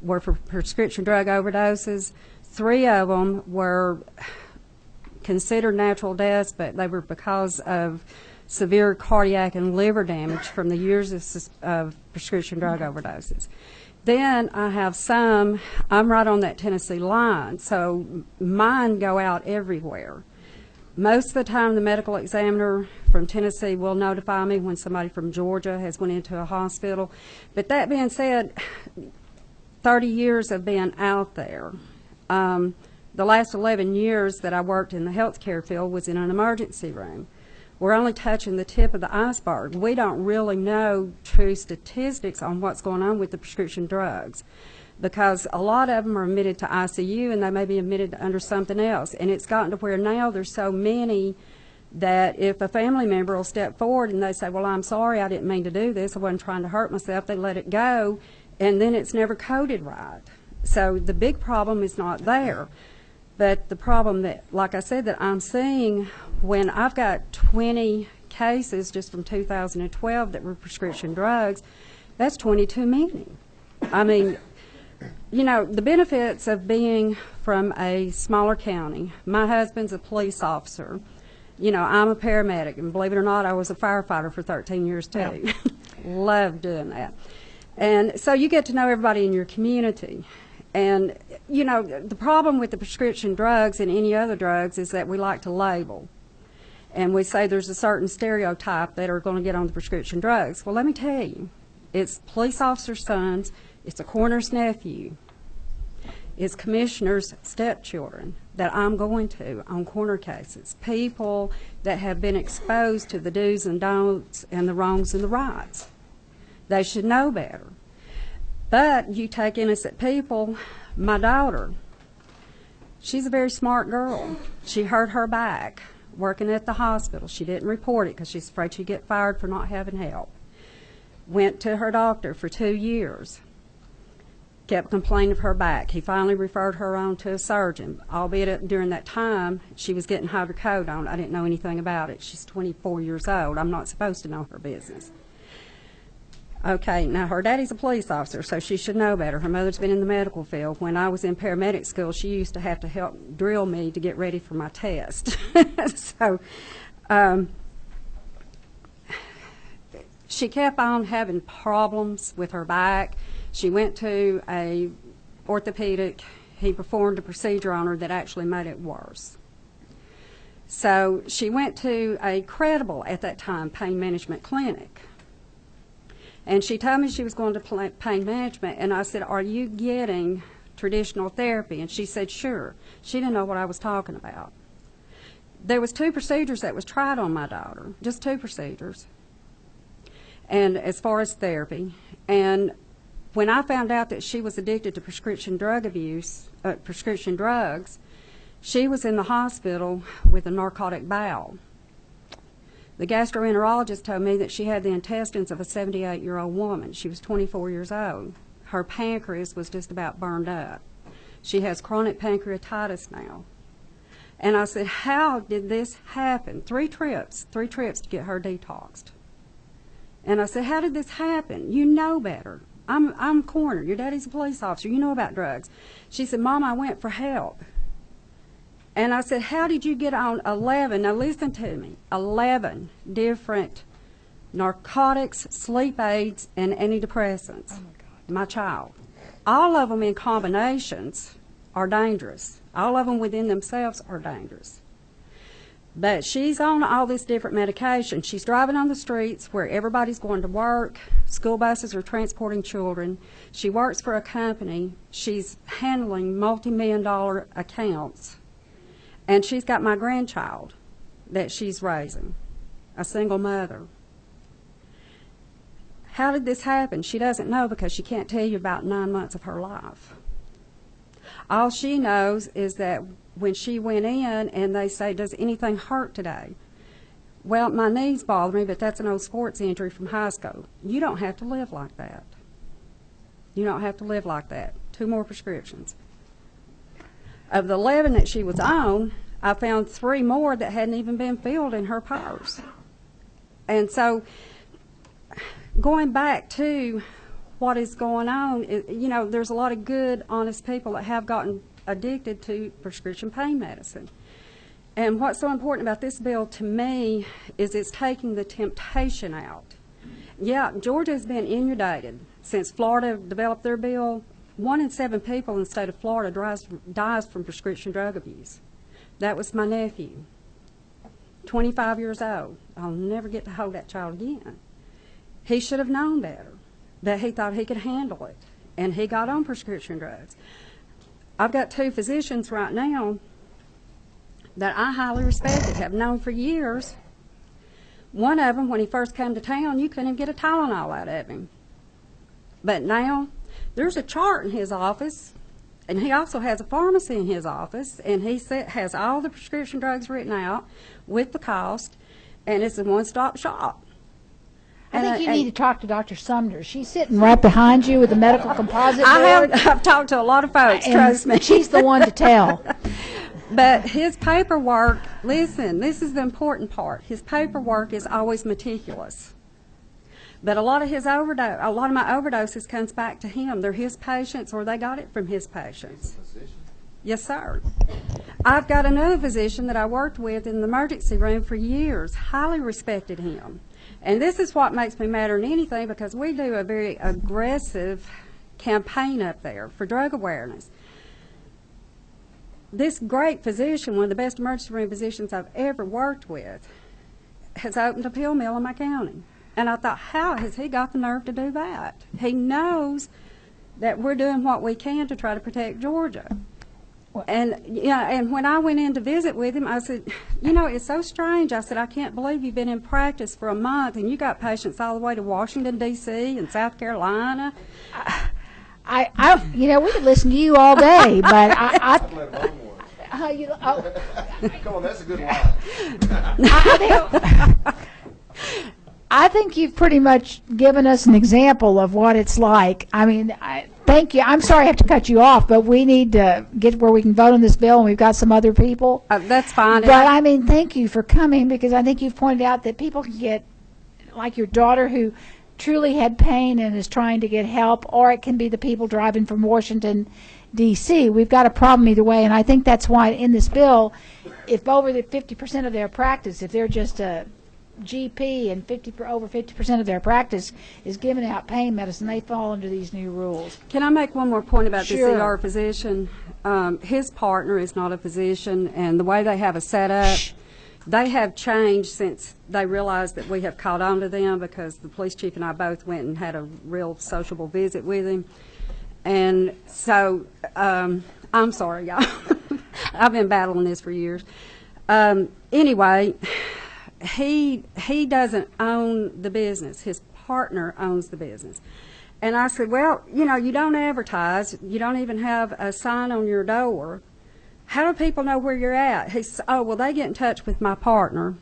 S4: were for prescription drug overdoses. 3 of them were considered natural deaths, but they were because of severe cardiac and liver damage from the years of prescription drug overdoses. Then I have some, I'm right on that Tennessee line, so mine go out everywhere. Most of the time the medical examiner from Tennessee will notify me when somebody from Georgia has went into a hospital. But that being said, 30 years of being out there. The last 11 years that I worked in the healthcare field was in an emergency room. We're only touching the tip of the iceberg. We don't really know true statistics on what's going on with the prescription drugs, because a lot of them are admitted to ICU and they may be admitted under something else. And it's gotten to where now there's so many that if a family member will step forward and they say, well, I'm sorry, I didn't mean to do this, I wasn't trying to hurt myself, they let it go, and then it's never coded right. So the big problem is not there. But the problem that, like I said, that I'm seeing when I've got 20 cases just from 2012 that were prescription drugs, that's 22 many. I mean, the benefits of being from a smaller county. My husband's a police officer. I'm a paramedic, and believe it or not, I was a firefighter for 13 years too. Yeah. Love doing that. And so you get to know everybody in your community. And, the problem with the prescription drugs and any other drugs is that we like to label. And we say there's a certain stereotype that are going to get on the prescription drugs. Well, let me tell you, it's police officers' sons, it's a coroner's nephew, it's commissioners' stepchildren that I'm going to on corner cases, people that have been exposed to the do's and don'ts and the wrongs and the rights. They should know better. But you take innocent people. My daughter, she's a very smart girl. She hurt her back working at the hospital. She didn't report it because she's afraid she'd get fired for not having help. Went to her doctor for 2 years. Kept complaining of her back. He finally referred her on to a surgeon, albeit during that time she was getting hydrocodone. I didn't know anything about it. She's 24 years old. I'm not supposed to know her business. Okay, now her daddy's a police officer, so she should know better. Her mother's been in the medical field. When I was in paramedic school, she used to have to help drill me to get ready for my test. So She kept on having problems with her back. She went to a orthopedic. He performed a procedure on her that actually made it worse. So she went to a credible, at that time, pain management clinic. And she told me she was going to pain management, and I said, "Are you getting traditional therapy?" And she said, "Sure." She didn't know what I was talking about. There was 2 procedures that was tried on my daughter, just 2 procedures, and as far as therapy. And when I found out that she was addicted to prescription drugs, she was in the hospital with a narcotic bowel. The gastroenterologist told me that she had the intestines of a 78-year-old woman. She was 24 years old. Her pancreas was just about burned up. She has chronic pancreatitis now. And I said, "How did this happen?" 3 trips to get her detoxed. And I said, "How did this happen? You know better. I'm a coroner. Your daddy's a police officer. You know about drugs." She said, "Mom, I went for help." And I said, "How did you get on 11, now listen to me, 11 different narcotics, sleep aids, and antidepressants?" Oh my God. My child. All of them in combinations are dangerous. All of them within themselves are dangerous. But she's on all this different medication. She's driving on the streets where everybody's going to work. School buses are transporting children. She works for a company. She's handling multi-million-dollar accounts. And she's got my grandchild that she's raising, a single mother. How did this happen? She doesn't know because she can't tell you about 9 months of her life. All she knows is that when she went in and they say, "Does anything hurt today?" "Well, my knees bother me, but that's an old sports injury from high school." You don't have to live like that. You don't have to live like that. 2 more prescriptions. Of the 11 that she was on, I found 3 more that hadn't even been filled in her purse. And so, going back to what is going on, there's a lot of good, honest people that have gotten addicted to prescription pain medicine. And what's so important about this bill to me is it's taking the temptation out. Yeah, Georgia has been inundated since Florida developed their bill. 1 in 7 people in the state of Florida dies from prescription drug abuse. That was my nephew, 25 years old. I'll never get to hold that child again. He should have known better, that he thought he could handle it, and he got on prescription drugs. I've got 2 physicians right now that I highly respected, have known for years. One of them, when he first came to town, you couldn't even get a Tylenol out of him. But now, there's a chart in his office, and he also has a pharmacy in his office, and he has all the prescription drugs written out with the cost, and it's a one-stop shop.
S1: I think you need to talk to Dr. Sumner. She's sitting right behind you with the medical composite board.
S4: I've talked to a lot of folks, trust me.
S1: She's the one to tell.
S4: But his paperwork, listen, this is the important part. His paperwork is always meticulous. But a lot of my overdoses comes back to him. They're his patients, or they got it from his patients. Yes, sir. I've got another physician that I worked with in the emergency room for years. Highly respected him. And this is what makes me madder than anything, because we do a very aggressive campaign up there for drug awareness. This great physician, one of the best emergency room physicians I've ever worked with, has opened a pill mill in my county. And I thought, how has he got the nerve to do that? He knows that we're doing what we can to try to protect Georgia. And when I went in to visit with him, I said, it's so strange. I said, I can't believe you've been in practice for a month and you got patients all the way to Washington, D.C. and South Carolina.
S1: We could listen to you all day, but
S7: Come on, that's a good line.
S1: I think you've pretty much given us an example of what it's like. I mean, thank you. I'm sorry I have to cut you off, but we need to get where we can vote on this bill, and we've got some other people.
S4: That's fine.
S1: But, I mean, thank you for coming, because I think you've pointed out that people can get, like your daughter who truly had pain and is trying to get help, or it can be the people driving from Washington, D.C. We've got a problem either way, and I think that's why in this bill if over the 50% of their practice, if they're just a GP and over 50% of their practice is giving out pain medicine, they fall under these new rules.
S4: Can I make one more point about
S1: Sure.
S4: this ER physician? His partner is not a physician, and the way they have it set up, they have changed since they realized that we have caught on to them, because the police chief and I both went and had a real sociable visit with him. And so, I'm sorry, y'all. I've been battling this for years. Anyway, he doesn't own the business. His partner owns the business. And I said, well, you know, you don't advertise. You don't even have a sign on your door. How do people know where you're at? He said, oh, well, they get in touch with my partner.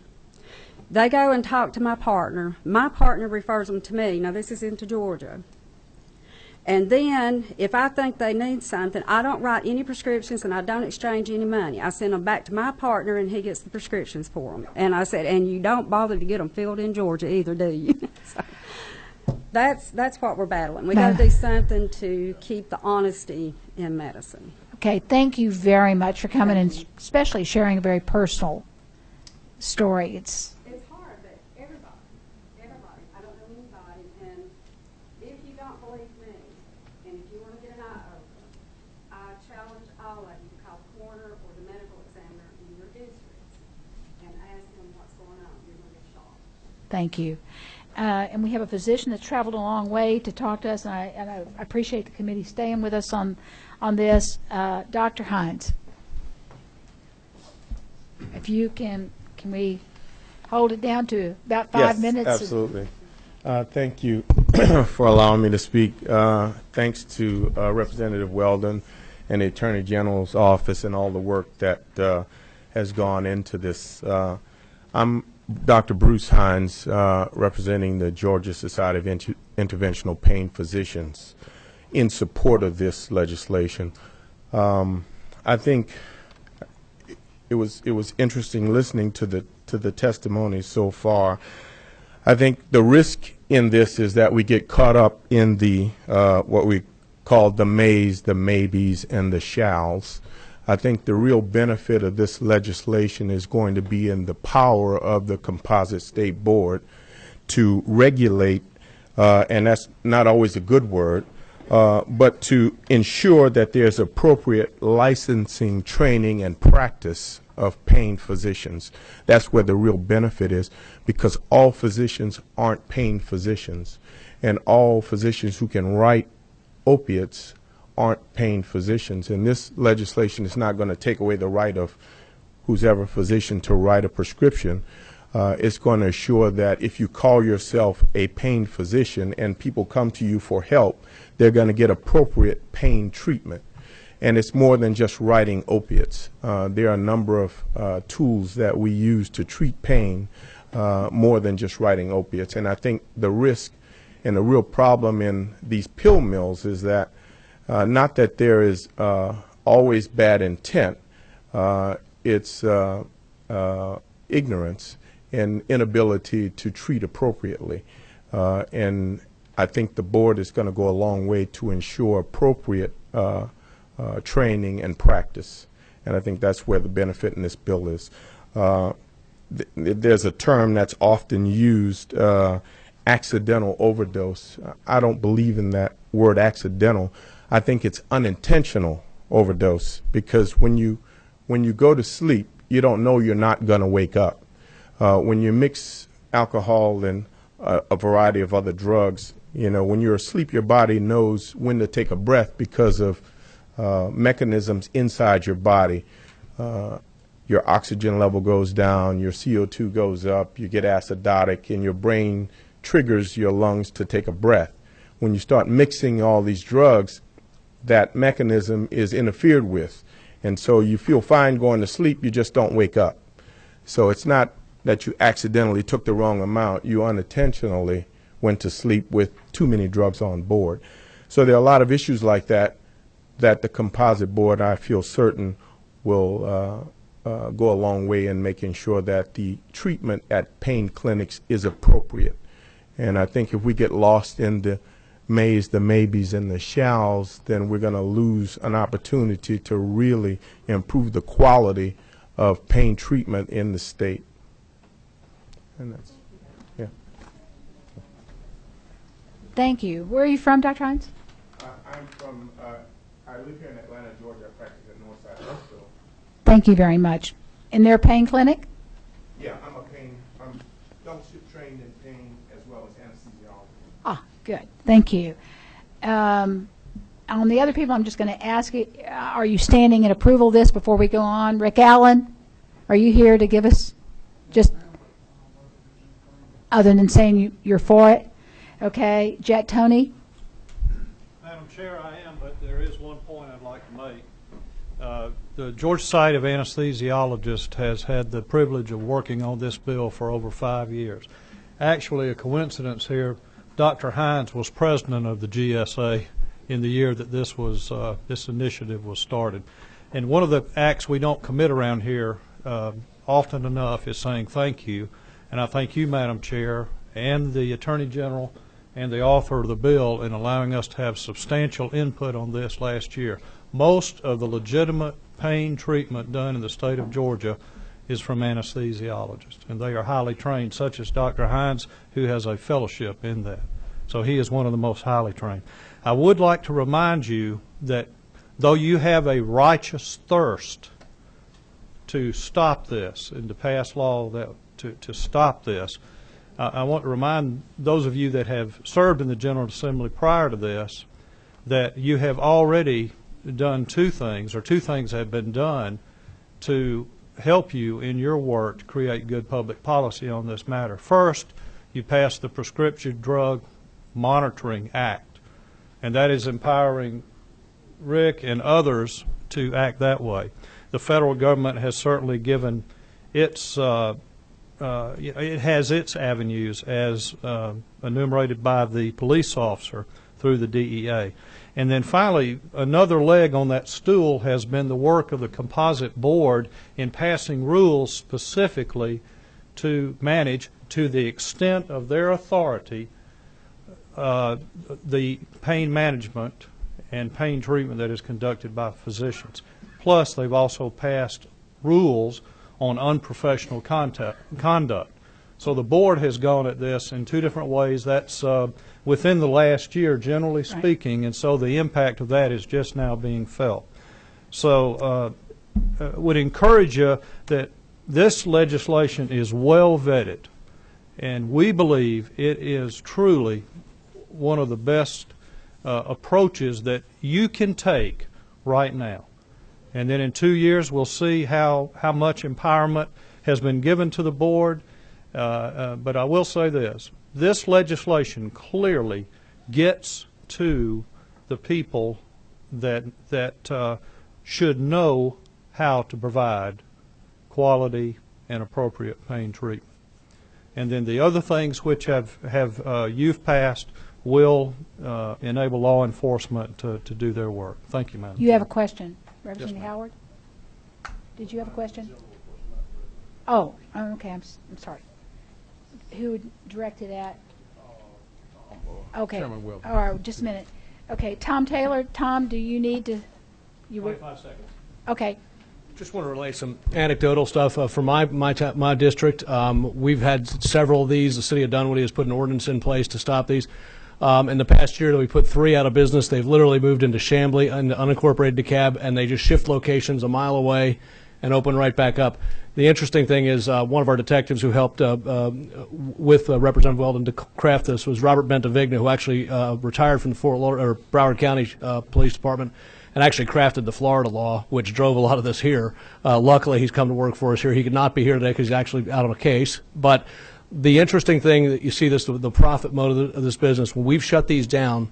S4: They go and talk to my partner. My partner refers them to me. Now, this is into Georgia. And then, if I think they need something, I don't write any prescriptions and I don't exchange any money. I send them back to my partner and he gets the prescriptions for them. And I said, and you don't bother to get them filled in Georgia either, do you? So that's what we're battling. We got to do something to keep the honesty in medicine.
S1: Okay, thank you very much for coming and especially sharing a very personal story. It's
S4: hard, but everybody, I don't know anybody, and if you don't believe me, and if you want to get an eye opener, I challenge all of you to call the coroner or the medical examiner in your districts and ask them what's going on. You're going to get shocked.
S1: Thank you. And we have a physician that's traveled a long way to talk to us, and I appreciate the committee staying with us on this. Dr. Hines, if you can we hold it down to about 5 minutes?
S6: Yes, absolutely. Thank you for allowing me to speak. Thanks to Representative Weldon and the Attorney General's office and all the work that has gone into this. I'm Dr. Bruce Hines, representing the Georgia Society of Interventional Pain Physicians in support of this legislation. I think it was interesting listening to the testimony so far. I think the risk in this is that we get caught up in the what we call the mays, the maybes, and the shalls. I think the real benefit of this legislation is going to be in the power of the Composite State Board to regulate, and that's not always a good word, but to ensure that there's appropriate licensing, training, and practice of pain physicians. That's where the real benefit is, because all physicians aren't pain physicians, and all physicians who can write opiates aren't pain physicians. And this legislation is not going to take away the right of who's ever physician to write a prescription. It's going to assure that if you call yourself a pain physician and people come to you for help, they're going to get appropriate pain treatment. And it's more than just writing opiates. There are a number of tools that we use to treat pain, more than just writing opiates. And I think the risk and the real problem in these pill mills is that not that there is always bad intent, it's ignorance and inability to treat appropriately. And I think the board is going to go a long way to ensure appropriate training and practice. And I think that's where the benefit in this bill is. There's a term that's often used, accidental overdose. I don't believe in that word accidental. I think it's unintentional overdose, because when you go to sleep, you don't know you're not going to wake up. When you mix alcohol and a variety of other drugs, when you're asleep, your body knows when to take a breath because of mechanisms inside your body. Your oxygen level goes down, your CO2 goes up, you get acidotic, and your brain triggers your lungs to take a breath. When you start mixing all these drugs, that mechanism is interfered with. And so you feel fine going to sleep, you just don't wake up. So it's not that you accidentally took the wrong amount, you unintentionally went to sleep with too many drugs on board. So there are a lot of issues like that the Composite Board, I feel certain, will go a long way in making sure that the treatment at pain clinics is appropriate. And I think if we get lost in the mays, the maybes, and the shalls, then we're going to lose an opportunity to really improve the quality of pain treatment in the state. And that's, yeah.
S1: Thank you. Where are you from, Dr. Hines?
S6: I'm from, I live here in Atlanta, Georgia. I practice at Northside Hospital.
S1: Thank you very much. In their pain clinic?
S6: Yeah, I'm fellowship trained in pain as well as anesthesiology.
S1: Ah, good. Thank you. On the other people, I'm just going to ask you, are you standing in approval of this before we go on? Rick Allen, are you here to give us just, other than saying you're for it? Okay. Jet Tony?
S10: Madam Chair, I am, but there is one point I'd like to make. The Georgia Society of Anesthesiologists has had the privilege of working on this bill for over 5 years. Actually, a coincidence here, Dr. Hines was president of the GSA in the year that this was this initiative was started. And one of the acts we don't commit around here often enough is saying thank you. And I thank you, Madam Chair, and the Attorney General and the author of the bill in allowing us to have substantial input on this last year. Most of the legitimate pain treatment done in the state of Georgia is from anesthesiologists, and they are highly trained, such as Dr. Hines, who has a fellowship in that. So he is one of the most highly trained. I would like to remind you that though you have a righteous thirst to stop this and to pass law that to stop this, I want to remind those of you that have served in the General Assembly prior to this that you have already done two things, or two things have been done to help you in your work to create good public policy on this matter. First, you passed the Prescription Drug Monitoring Act, and that is empowering Rick and others to act that way. The federal government has certainly given its it has its avenues as enumerated by the police officer through the DEA. And then finally, another leg on that stool has been the work of the Composite Board in passing rules specifically to manage, to the extent of their authority, the pain management and pain treatment that is conducted by physicians. Plus, they've also passed rules on unprofessional conduct. So the board has gone at this in two different ways. That's within the last year, generally speaking, and so the impact of that is just now being felt. So would encourage you that this legislation is well vetted, and we believe it is truly one of the best approaches that you can take right now. And then in 2 years, we'll see how much empowerment has been given to the board. But I will say this legislation clearly gets to the people that should know how to provide quality and appropriate pain treatment. And then the other things which have you've passed will enable law enforcement to do their work. Thank you, Madam
S1: You
S10: Chair.
S1: have a question, Representative Howard? Did you have a question? Oh, okay. I'm sorry. Who directed that? Okay.
S10: Chairman Wilson.
S1: All right, just a minute. Okay, Tom Taylor. Tom, do you need to?
S12: 25 seconds.
S1: Okay.
S12: Just want to relay some anecdotal stuff from my district. We've had several of these. The city of Dunwoody has put an ordinance in place to stop these. In the past year, we put 3 out of business. They've literally moved into Chamblee, into unincorporated DeKalb, and they just shift locations a mile away and open right back up. The interesting thing is one of our detectives who helped with Representative Weldon to craft this was Robert Bentavigna, who actually retired from the Broward County Police Department and actually crafted the Florida law, which drove a lot of this here. Luckily, he's come to work for us here. He could not be here today because he's actually out on a case. But the interesting thing that you see this, the profit mode of this business, when we've shut these down,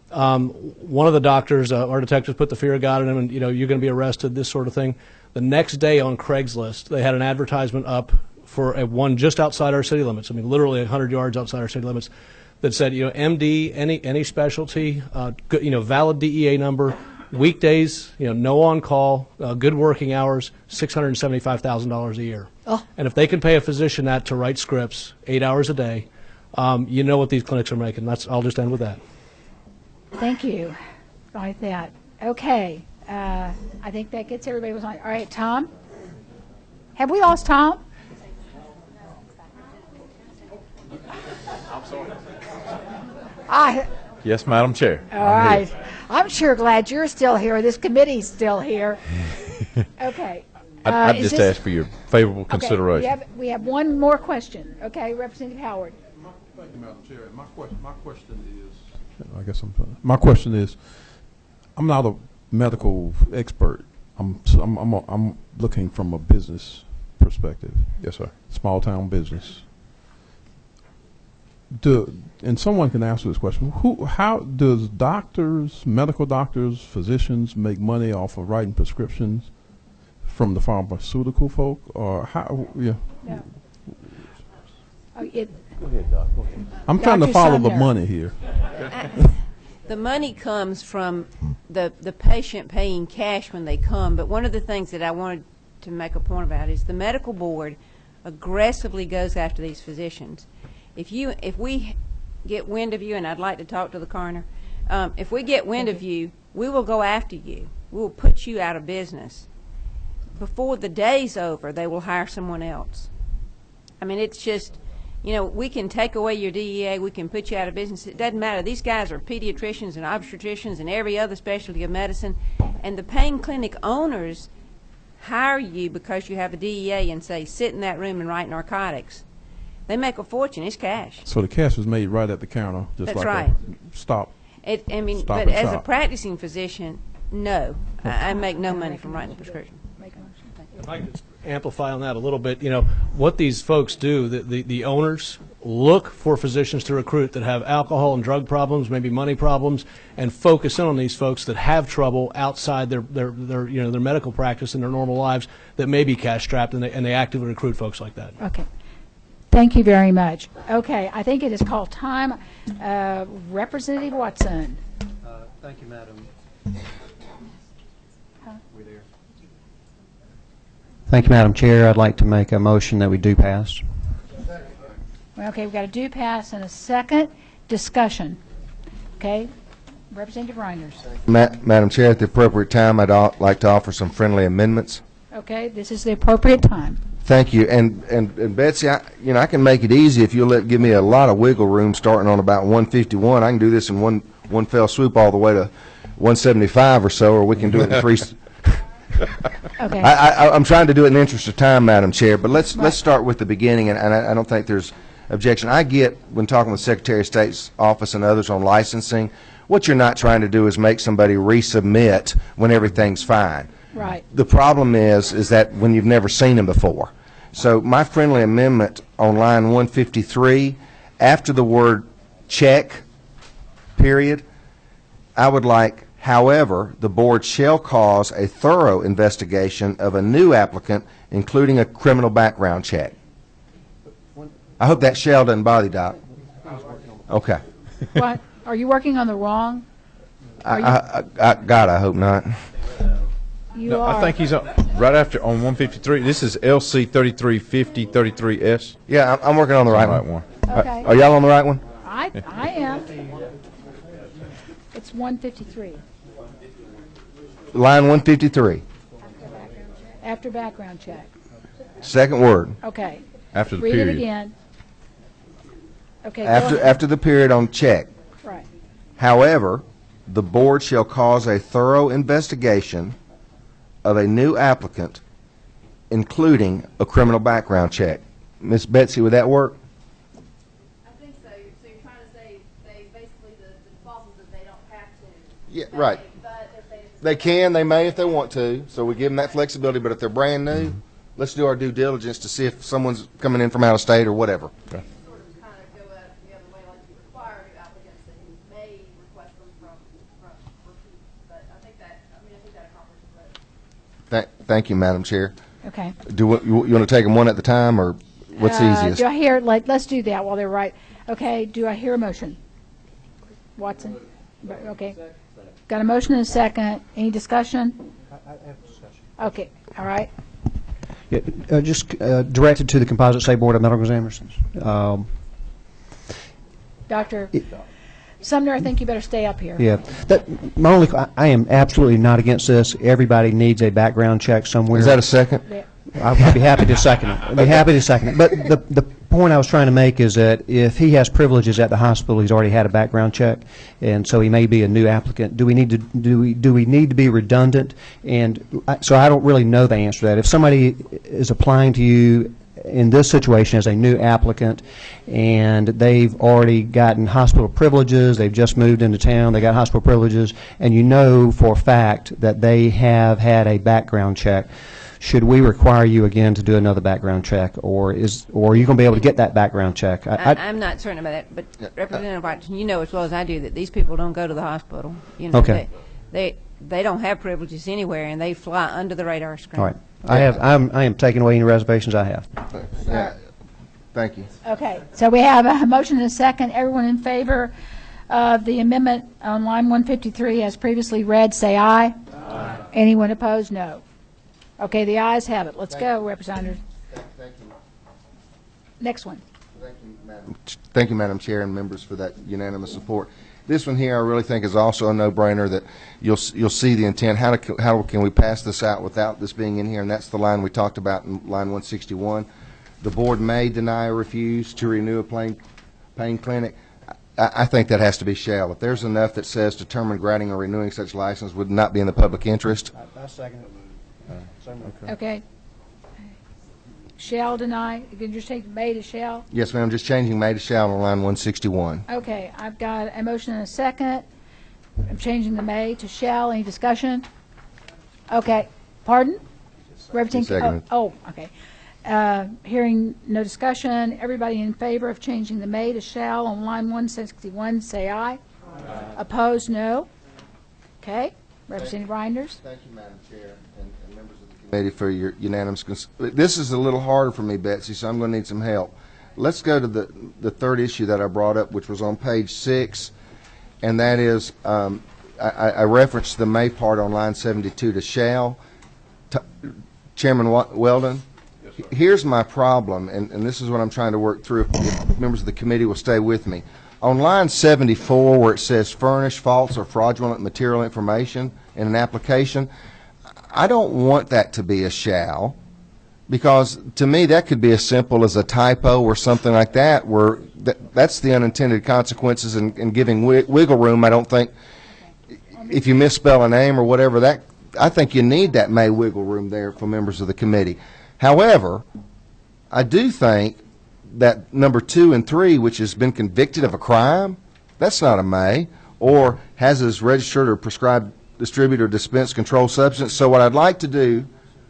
S12: one of the doctors, our detectives put the fear of God in him, and you're going to be arrested, this sort of thing. The next day on Craigslist, they had an advertisement up for one just outside our city limits. I mean, literally 100 yards outside our city limits, that said, MD, any specialty, valid DEA number, weekdays, no on call, good working hours, $675,000 a year.
S1: Oh.
S12: And if they can pay a physician that to write scripts 8 hours a day, you know what these clinics are making. I'll just end with that.
S1: Thank you. Like that. Okay. I think that gets everybody was on. All right, Tom. Have we lost Tom?
S15: I'm sorry.
S11: Yes, Madam Chair.
S1: All right. I'm sure glad you're still here. This committee's still here. Okay.
S11: I'd just ask for your favorable consideration.
S1: Okay, we have one more question. Okay, Representative Howard.
S13: Thank you, Madam Chair. My question is, I'm not a medical expert. I'm looking from a business perspective.
S11: Yes, sir.
S13: Small town business. And someone can answer this question. How does doctors, medical doctors, physicians make money off of writing prescriptions from the pharmaceutical folk, or how? Yeah.
S1: No.
S13: Go ahead, Doc. Go ahead. I'm trying to follow the money here.
S17: The money comes from the patient paying cash when they come, but one of the things that I wanted to make a point about is the medical board aggressively goes after these physicians. If we get wind of you, and I'd like to talk to the coroner, if we get wind of you, we will go after you. We will put you out of business. Before the day's over, they will hire someone else. I mean, it's just, you know, we can take away your DEA, we can put you out of business. It doesn't matter. These guys are pediatricians and obstetricians and every other specialty of medicine, and the pain clinic owners hire you because you have a DEA and say, sit in that room and write narcotics. They make a fortune. It's cash.
S13: So the cash is made right at the counter, just
S17: That's
S13: like
S17: right.
S13: a stop.
S17: But
S13: and
S17: as a
S13: shop.
S17: practicing physician, no, I make no money from writing a prescription.
S12: If I could amplify on that a little bit, you know, what these folks do, the owners look for physicians to recruit that have alcohol and drug problems, maybe money problems, and focus in on these folks that have trouble outside their medical practice and their normal lives that may be cash strapped, and they actively recruit folks like that.
S1: Okay. Thank you very much. Okay, I think it is called time. Representative Watson.
S2: Thank you, Madam. Thank you, Madam Chair. I'd like to make a motion that we do pass.
S1: Okay, we've got a do pass and a second. Discussion. Okay, Representative Reinders.
S7: Madam Chair, at the appropriate time, I'd like to offer some friendly amendments.
S1: Okay, this is the appropriate time.
S7: Thank you. And Betsy, I can make it easy if you'll give me a lot of wiggle room starting on about 151. I can do this in one fell swoop all the way to 175 or so, or we can do it in three.
S1: Okay.
S7: I'm trying to do it in the interest of time, Madam Chair, but let's start with the beginning, and I don't think there's objection. I get, when talking with Secretary of State's office and others on licensing, what you're not trying to do is make somebody resubmit when everything's fine.
S1: Right.
S7: The problem is that when you've never seen them before. So my friendly amendment on line 153, after the word check, period, I would like, however, the board shall cause a thorough investigation of a new applicant, including a criminal background check. I hope that shall doesn't bother you, Doc. Okay.
S1: What? Are you working on the wrong?
S7: God, I hope not.
S11: No, I think he's right after on 153. This is LC 3350 33S.
S7: Yeah, I'm working on the right one.
S1: Okay.
S7: Are y'all on the right one?
S1: I am. It's 153.
S7: Line 153.
S1: After background check.
S7: Second word.
S1: Okay.
S11: After the
S1: Read
S11: period.
S1: it again. Okay.
S7: After the period on check.
S1: Right.
S7: However, the board shall cause a thorough investigation of a new applicant, including a criminal background check. Miss Betsy, would that work?
S14: I think so. So you're trying to say they basically the default is that they don't have to.
S7: Yeah, right.
S14: But if
S7: They can, they may if they want to, so we give them that flexibility, but if they're brand new, let's do our due diligence to see if someone's coming in from out of state or whatever.
S11: Okay.
S14: sort of kind of go the other way, like you require new applicants that you may request them from repeat. But I think that accomplishes it.
S7: Thank you, Madam Chair.
S1: Okay.
S7: You want to take them one at the time, or what's easiest?
S1: Do I hear, let's do that while they're right. Okay, do I hear a motion? Watson? Okay. Got a motion and a second. Any discussion?
S2: I have discussion.
S1: Okay, all right.
S2: Yeah, just directed to the Composite State Board of Medical Examiners.
S1: Dr. Sumner, I think you better stay up here.
S2: Yeah, I am absolutely not against this. Everybody needs a background check somewhere.
S7: Is that a second?
S2: I'd be happy to second it. I'd be happy to second it. But the point I was trying to make is that if he has privileges at the hospital, he's already had a background check, and so he may be a new applicant. Do we need to be redundant? And so I don't really know the answer to that. If somebody is applying to you in this situation as a new applicant, and they've already gotten hospital privileges, they've just moved into town, they got hospital privileges, and you know for a fact that they have had a background check, should we require you again to do another background check, or are you going to be able to get that background check?
S17: I'm not certain about that, but Representative White, you know as well as I do that these people don't go to the hospital. You know,
S2: okay.
S17: They don't have privileges anywhere, and they fly under the radar screen.
S2: All right. I am taking away any reservations I have.
S7: Thank you.
S1: Okay, so we have a motion and a second. Everyone in favor of the amendment on line 153 as previously read, say aye. Aye. Anyone opposed? No. Okay, the ayes have it. Let's go, Representative.
S7: Thank you.
S1: Next one.
S7: Thank you, Madam Chair, and members for that unanimous support. This one here I really think is also a no-brainer, that you'll see the intent. How can we pass this out without this being in here? And that's the line we talked about in line 161. The board may deny or refuse to renew a pain clinic. I think that has to be shall. If there's enough that says determine granting or renewing such license would not be in the public interest.
S2: I second it.
S1: Okay. Shall deny. You can just take may to shall.
S7: Yes, ma'am. Just changing may to shall on line 161.
S1: Okay. I've got a motion and a second. I'm changing the may to shall. Any discussion? Okay. Pardon? Representative. Oh, okay. Hearing no discussion. Everybody in favor of changing the may to shall on line 161, say aye. Aye. Opposed, no. Okay. Representative Reinders.
S7: Thank you, Madam Chair, and members of the committee for your unanimous. This is a little harder for me, Betsy, so I'm going to need some help. Let's go to the third issue that I brought up, which was on page 6, and that is I referenced the may part on line 72 to shall. Chairman Weldon, yes, here's my problem, and this is what I'm trying to work through. If members of the committee will stay with me. On line 74, where it says furnish false or fraudulent material information in an application, I don't want that to be a shall, because to me that could be as simple as a typo or something like that, where that's the unintended consequences, and giving wiggle room. I don't think if you misspell a name or whatever, that I think you need that may wiggle room there for members of the committee. However, I do think that number 2 and 3, which has been convicted of a crime, that's not a may, or has as registered or prescribed distribute or dispense controlled substance. So what I'd like to do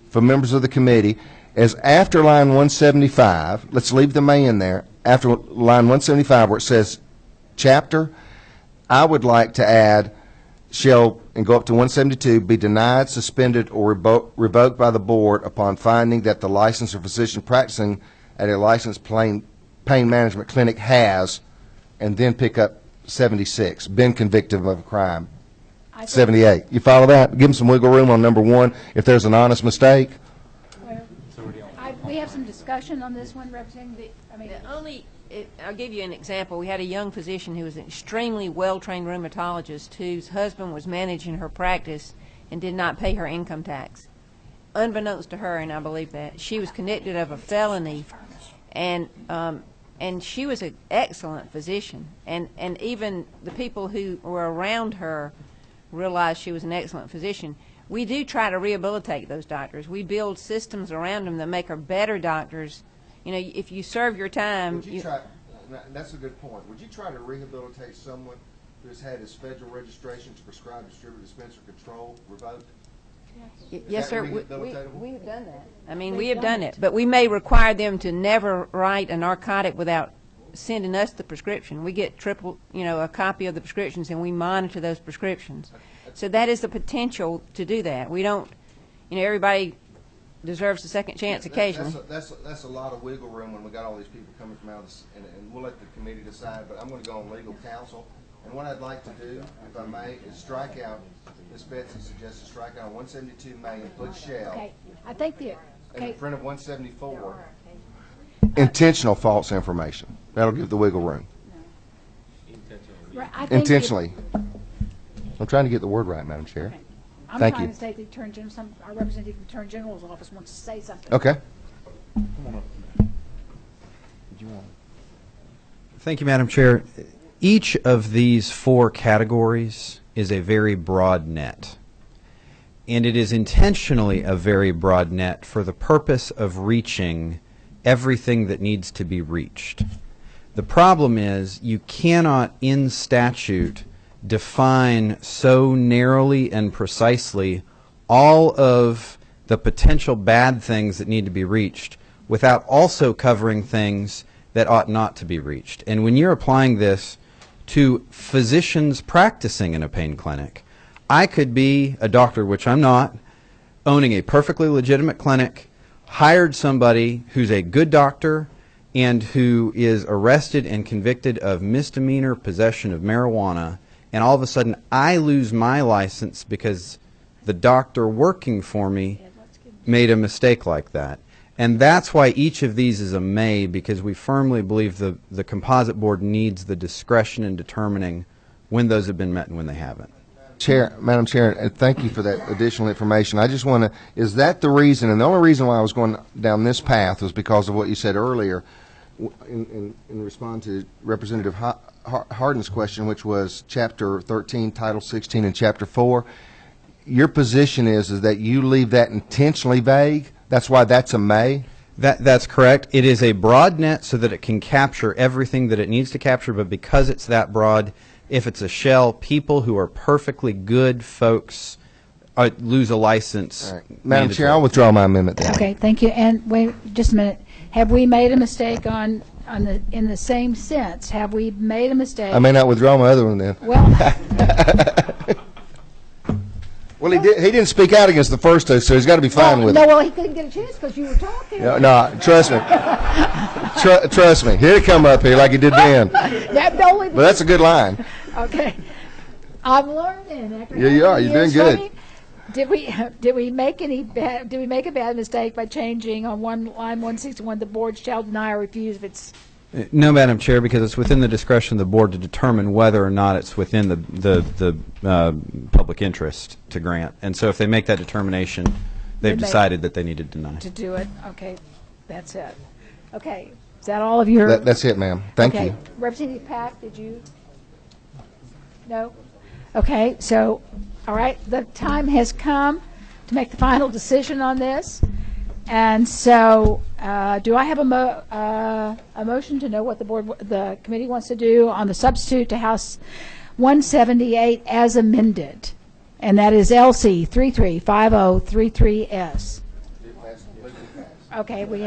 S7: for members of the committee is after line 175, let's leave the may in there, after line 175 where it says chapter, I would like to add shall, and go up to 172, be denied, suspended, or revoked by the board upon finding that the licensed or physician practicing at a licensed pain management clinic has, and then pick up 76, been convicted of a crime. 78. You follow that? Give them some wiggle room on number 1 if there's an honest mistake.
S1: We have some discussion on this one, Representative.
S17: I'll give you an example. We had a young physician who was an extremely well-trained rheumatologist whose husband was managing her practice and did not pay her income tax. Unbeknownst to her, and I believe that, she was convicted of a felony, and she was an excellent physician, and even the people who were around her realized she was an excellent physician. We do try to rehabilitate those doctors. We build systems around them that make her better doctors. You know, if you serve your time.
S7: That's a good point. Would you try to rehabilitate someone who has had his federal registration to prescribe, distribute, dispense, or control revoked?
S17: Yes, sir. We have done that. I mean, we have done it. But we may require them to never write a narcotic without sending us the prescription. We get a copy of the prescriptions, and we monitor those prescriptions. So that is the potential to do that. We don't, everybody deserves a second chance occasionally.
S7: That's a lot of wiggle room when we got all these people coming from out of this, and we'll let the committee decide, but I'm going to go on legal counsel. And what I'd like to do, if I may, is strike out, Ms. Betsy suggested strike out 172 may and put shall. Okay,
S1: I think
S7: in front of 174, intentional false information. That'll give the wiggle room.
S1: No.
S7: Intentionally. I'm trying to get the word right, Madam Chair.
S1: I'm
S7: Thank
S1: trying
S7: you.
S1: to say the Attorney General, our representative from the Attorney General's office wants to say something.
S7: Okay.
S5: Thank you, Madam Chair. Each of these 4 categories is a very broad net. And it is intentionally a very broad net for the purpose of reaching everything that needs to be reached. The problem is you cannot, in statute, define so narrowly and precisely all of the potential bad things that need to be reached without also covering things that ought not to be reached. And when you're applying this to physicians practicing in a pain clinic, I could be a doctor, which I'm not, owning a perfectly legitimate clinic, hired somebody who's a good doctor and who is arrested and convicted of misdemeanor possession of marijuana, and all of a sudden I lose my license because the doctor working for me made a mistake like that. And that's why each of these is a may, because we firmly believe the composite board needs the discretion in determining when those have been met and when they haven't.
S7: Madam Chair, thank you for that additional information. I just want to, is that the reason, and the only reason why I was going down this path was because of what you said earlier in response to Representative Hardin's question, which was Chapter 13, Title 16, and Chapter 4. Your position is that you leave that intentionally vague? That's why that's a may?
S5: That's correct. It is a broad net so that it can capture everything that it needs to capture, but because it's that broad, if it's a shell, people who are perfectly good folks lose a license.
S7: Right. Madam Chair, I'll withdraw my amendment then.
S1: Okay, thank you. And wait just a minute. Have we made a mistake in the same sense? Have we made a mistake?
S7: I may not withdraw my other one then.
S1: Well,
S7: well, he didn't speak out against the first two, so he's got to be fine with it.
S1: no, well, he couldn't get a chance because you were talking.
S7: No, trust me. Trust me. He'll come up here like he did then. But that's a good line.
S1: Okay. I'm learning.
S7: Yeah, you are. You're doing good.
S1: Did we make a bad mistake by changing on line 161 the board shall deny or refuse if it's
S5: No, Madam Chair, because it's within the discretion of the board to determine whether or not it's within the public interest to grant. And so if they make that determination, they've decided that they need to deny.
S1: To do it. Okay. That's it. Okay. Is that all of your?
S7: That's it, ma'am. Thank you.
S1: Representative Pack, did you? No? Okay. So, all right. The time has come to make the final decision on this. And so, do I have a motion to know what the committee wants to do on the substitute to House 178 as amended? And that is LC 335033S. Okay, we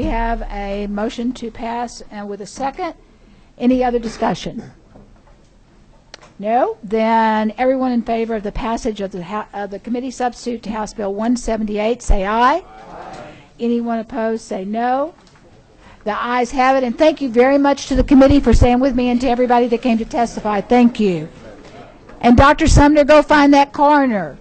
S1: have a motion to pass, and with a second. Any other discussion? No? Then everyone in favor of the passage of the committee substitute to House Bill 178, say aye. Anyone opposed, say no. The ayes have it, and thank you very much to the committee for staying with me and to everybody that came to testify. Thank you. And Dr. Sumner, go find that coroner.